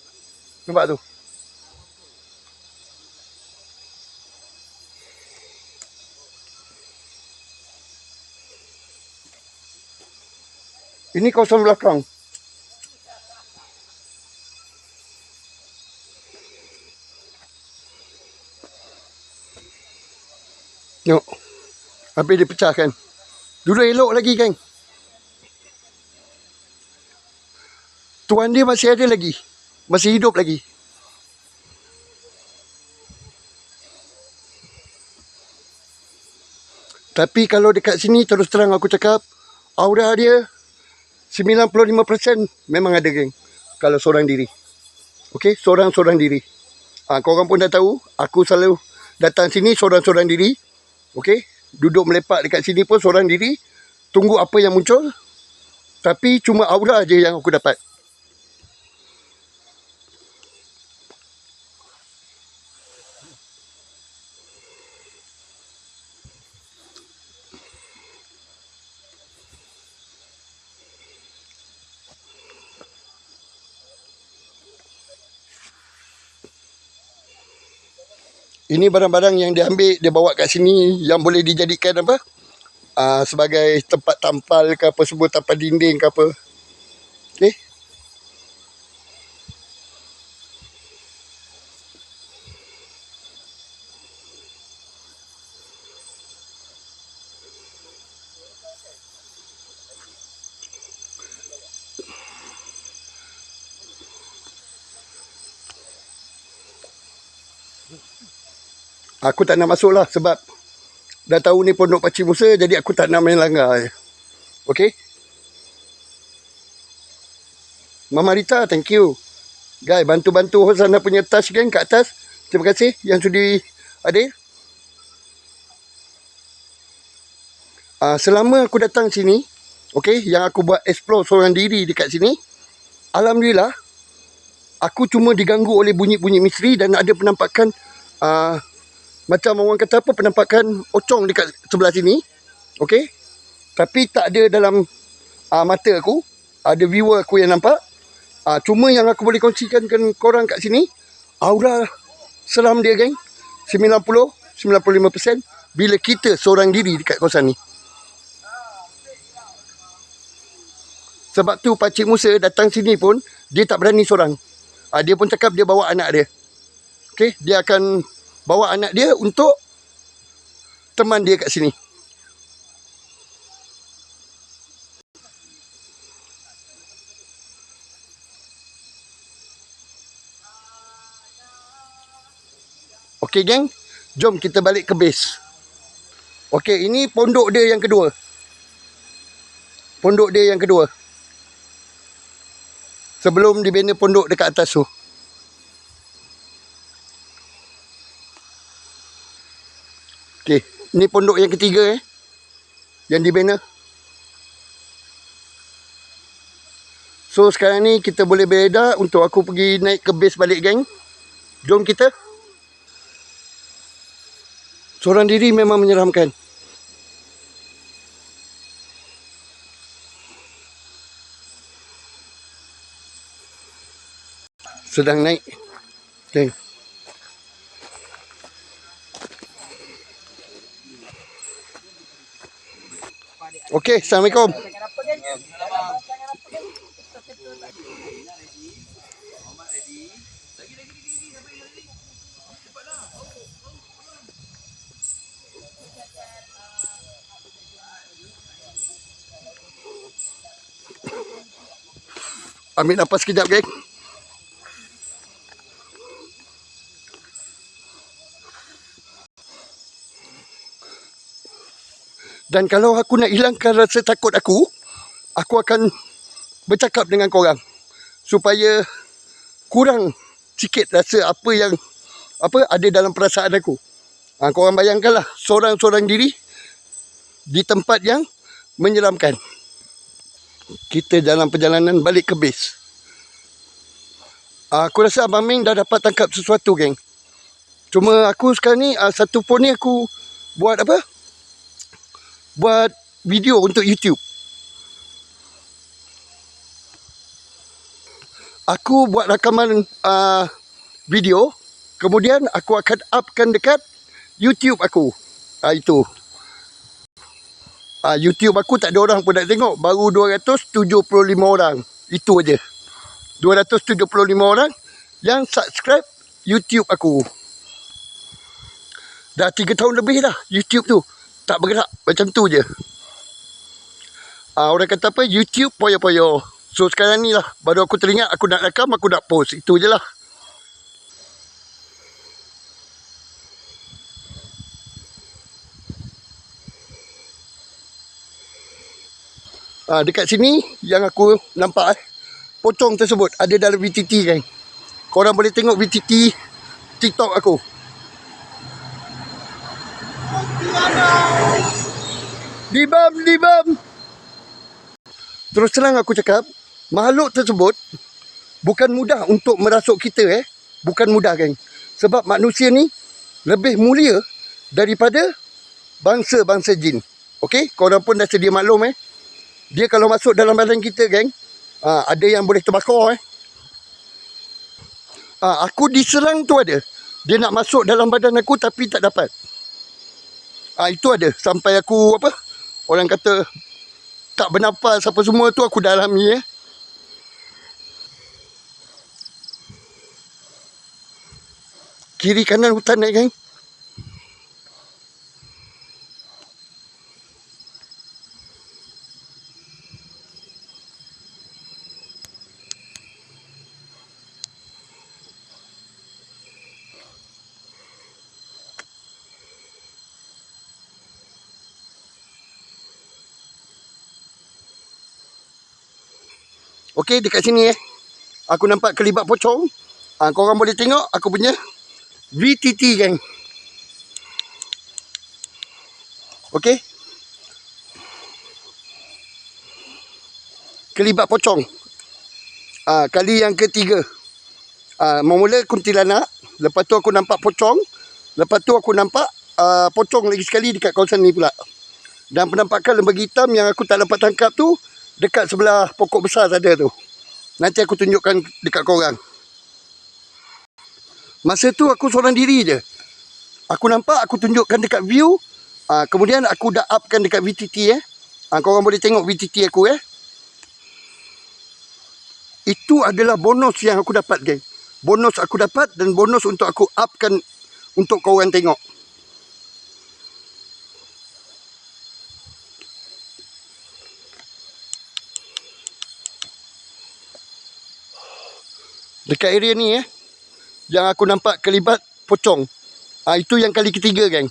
Nampak tu? Ini kawasan belakang. Tengok. Habis dia pecahkan. Dulu elok lagi kan? Tuan dia masih ada lagi. Masih hidup lagi. Tapi kalau dekat sini terus terang aku cakap, aura dia 95% memang ada geng. Kalau seorang diri. Okey, seorang-seorang diri. Korang pun dah tahu, aku selalu datang sini seorang-seorang diri. Okey, duduk melepak dekat sini pun seorang diri. Tunggu apa yang muncul. Tapi cuma aura je yang aku dapat. Ini barang-barang yang dia ambil, dia bawa kat sini yang boleh dijadikan apa? Sebagai tempat tampal ke apa semua, tampal dinding ke apa. Okey. Aku tak nak masuk lah sebab dah tahu ni pondok Pakcik Musa, jadi aku tak nak main langgar. Okey? Mama Rita, thank you. Guys, bantu-bantu Hosana punya touch gang kat atas. Terima kasih yang sudi hadir. Selama aku datang sini, okey, yang aku buat explore seorang diri dekat sini, alhamdulillah, aku cuma diganggu oleh bunyi-bunyi misteri dan ada penampakan macam orang kata apa, penampakan ocong dekat sebelah sini. Okey. Tapi tak ada dalam mata aku. Ada viewer aku yang nampak. Cuma yang aku boleh kongsikan dengan korang kat sini, aura seram dia geng, 90-95% bila kita seorang diri dekat kawasan ni. Sebab tu Pakcik Musa datang sini pun, dia tak berani seorang. Dia pun cakap dia bawa anak dia. Okay, dia akan bawa anak dia untuk teman dia kat sini. Okay geng, jom kita balik ke base. Okay, ini pondok dia yang kedua. Pondok dia yang kedua. Sebelum dibina pondok dekat atas tu. Okay, ni pondok yang ketiga yang dibina. So sekarang ni kita boleh beredar untuk aku pergi naik ke base balik geng. Jom kita. Seorang diri memang menyeramkan. Sedang naik. Okay. Okay, Assalamualaikum. Ambil nafas sekejap, geng. Dan kalau aku nak hilangkan rasa takut aku akan bercakap dengan korang supaya kurang sikit rasa apa yang ada dalam perasaan aku. Korang bayangkanlah seorang-seorang diri di tempat yang menyeramkan. Kita dalam perjalanan balik ke base. Aku rasa Abang Ming dah dapat tangkap sesuatu, geng. Cuma aku sekarang ni satu phone ni aku buat apa? Buat video untuk YouTube. Aku buat rakaman video, kemudian aku akan upkan dekat YouTube aku. Itu. YouTube aku tak ada orang pun nak tengok. Baru 275 orang. Itu aja. 275 orang yang subscribe YouTube aku. Dah 3 tahun lebih dah YouTube tu tak bergerak, macam tu je. Orang kata apa, YouTube poyo-poyo. So sekarang ni lah baru aku teringat aku nak rakam, aku nak post. Itu je lah. Dekat sini yang aku nampak pocong tersebut ada dalam VTT, kan. Korang boleh tengok VTT TikTok aku. Dibam. Terus terang aku cakap, makhluk tersebut bukan mudah untuk merasuk kita, Bukan mudah, geng. Sebab manusia ni lebih mulia daripada bangsa-bangsa jin. Okey, korang pun dah sedia maklum, Dia kalau masuk dalam badan kita, geng, ada yang boleh terbakar, Aku diserang tu ada. Dia nak masuk dalam badan aku tapi tak dapat. Itu ada. Sampai aku orang kata tak bernafas apa semua tu aku dah alami, Kiri kanan hutan, geng. Okey, dekat sini, aku nampak kelibat pocong. Korang boleh tengok aku punya VTT, geng. Okey. Kelibat pocong. Kali yang ketiga. Mula kuntilanak. Lepas tu aku nampak pocong. Lepas tu aku nampak pocong lagi sekali dekat kawasan ni pula. Dan penampakan lembaga hitam yang aku tak dapat tangkap tu dekat sebelah pokok besar ada tu. Nanti aku tunjukkan dekat korang. Masa tu aku seorang diri je. Aku nampak, aku tunjukkan dekat view. Kemudian aku dah upkan dekat VTT, Korang boleh tengok VTT aku, Itu adalah bonus yang aku dapat, geng. Bonus aku dapat dan bonus untuk aku upkan untuk korang tengok. Dekat area ni yang aku nampak kelibat pocong. Itu yang kali ketiga, geng.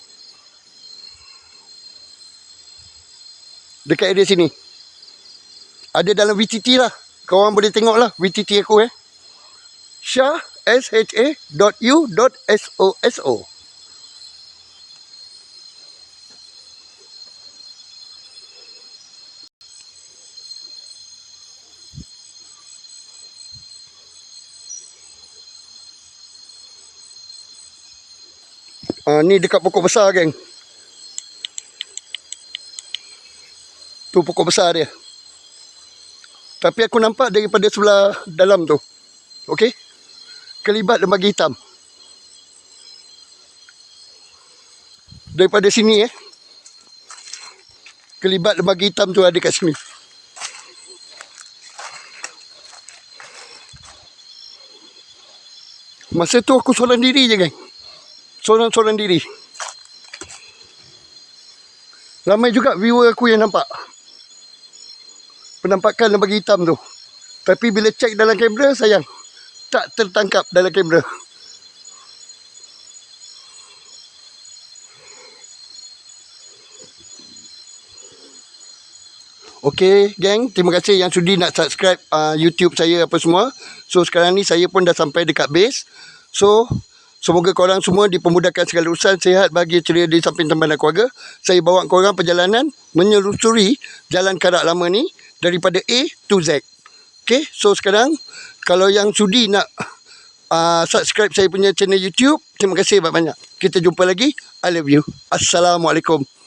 Dekat area sini. Ada dalam VTT lah. Korang boleh tengok lah VTT aku sha.u.soso. Ni dekat pokok besar, geng. Tu pokok besar dia. Tapi aku nampak daripada sebelah dalam tu. Okey? Kelibat lembaga hitam. Daripada sini kelibat lembaga hitam tu ada kat sini. Masa tu aku seorang diri je, geng. Seorang diri. Ramai juga viewer aku yang nampak penampakan lembaga hitam tu. Tapi bila cek dalam kamera, sayang, tak tertangkap dalam kamera. Okey, geng, terima kasih yang sudi nak subscribe YouTube saya apa semua. So sekarang ni saya pun dah sampai dekat base. So semoga korang semua dipermudahkan segala urusan, sihat, bahagia, ceria di samping teman dan keluarga. Saya bawa korang perjalanan menyelusuri jalan Karak Lama ni daripada A to Z. Okay, so sekarang kalau yang sudi nak subscribe saya punya channel YouTube, terima kasih banyak-banyak. Kita jumpa lagi. I love you. Assalamualaikum.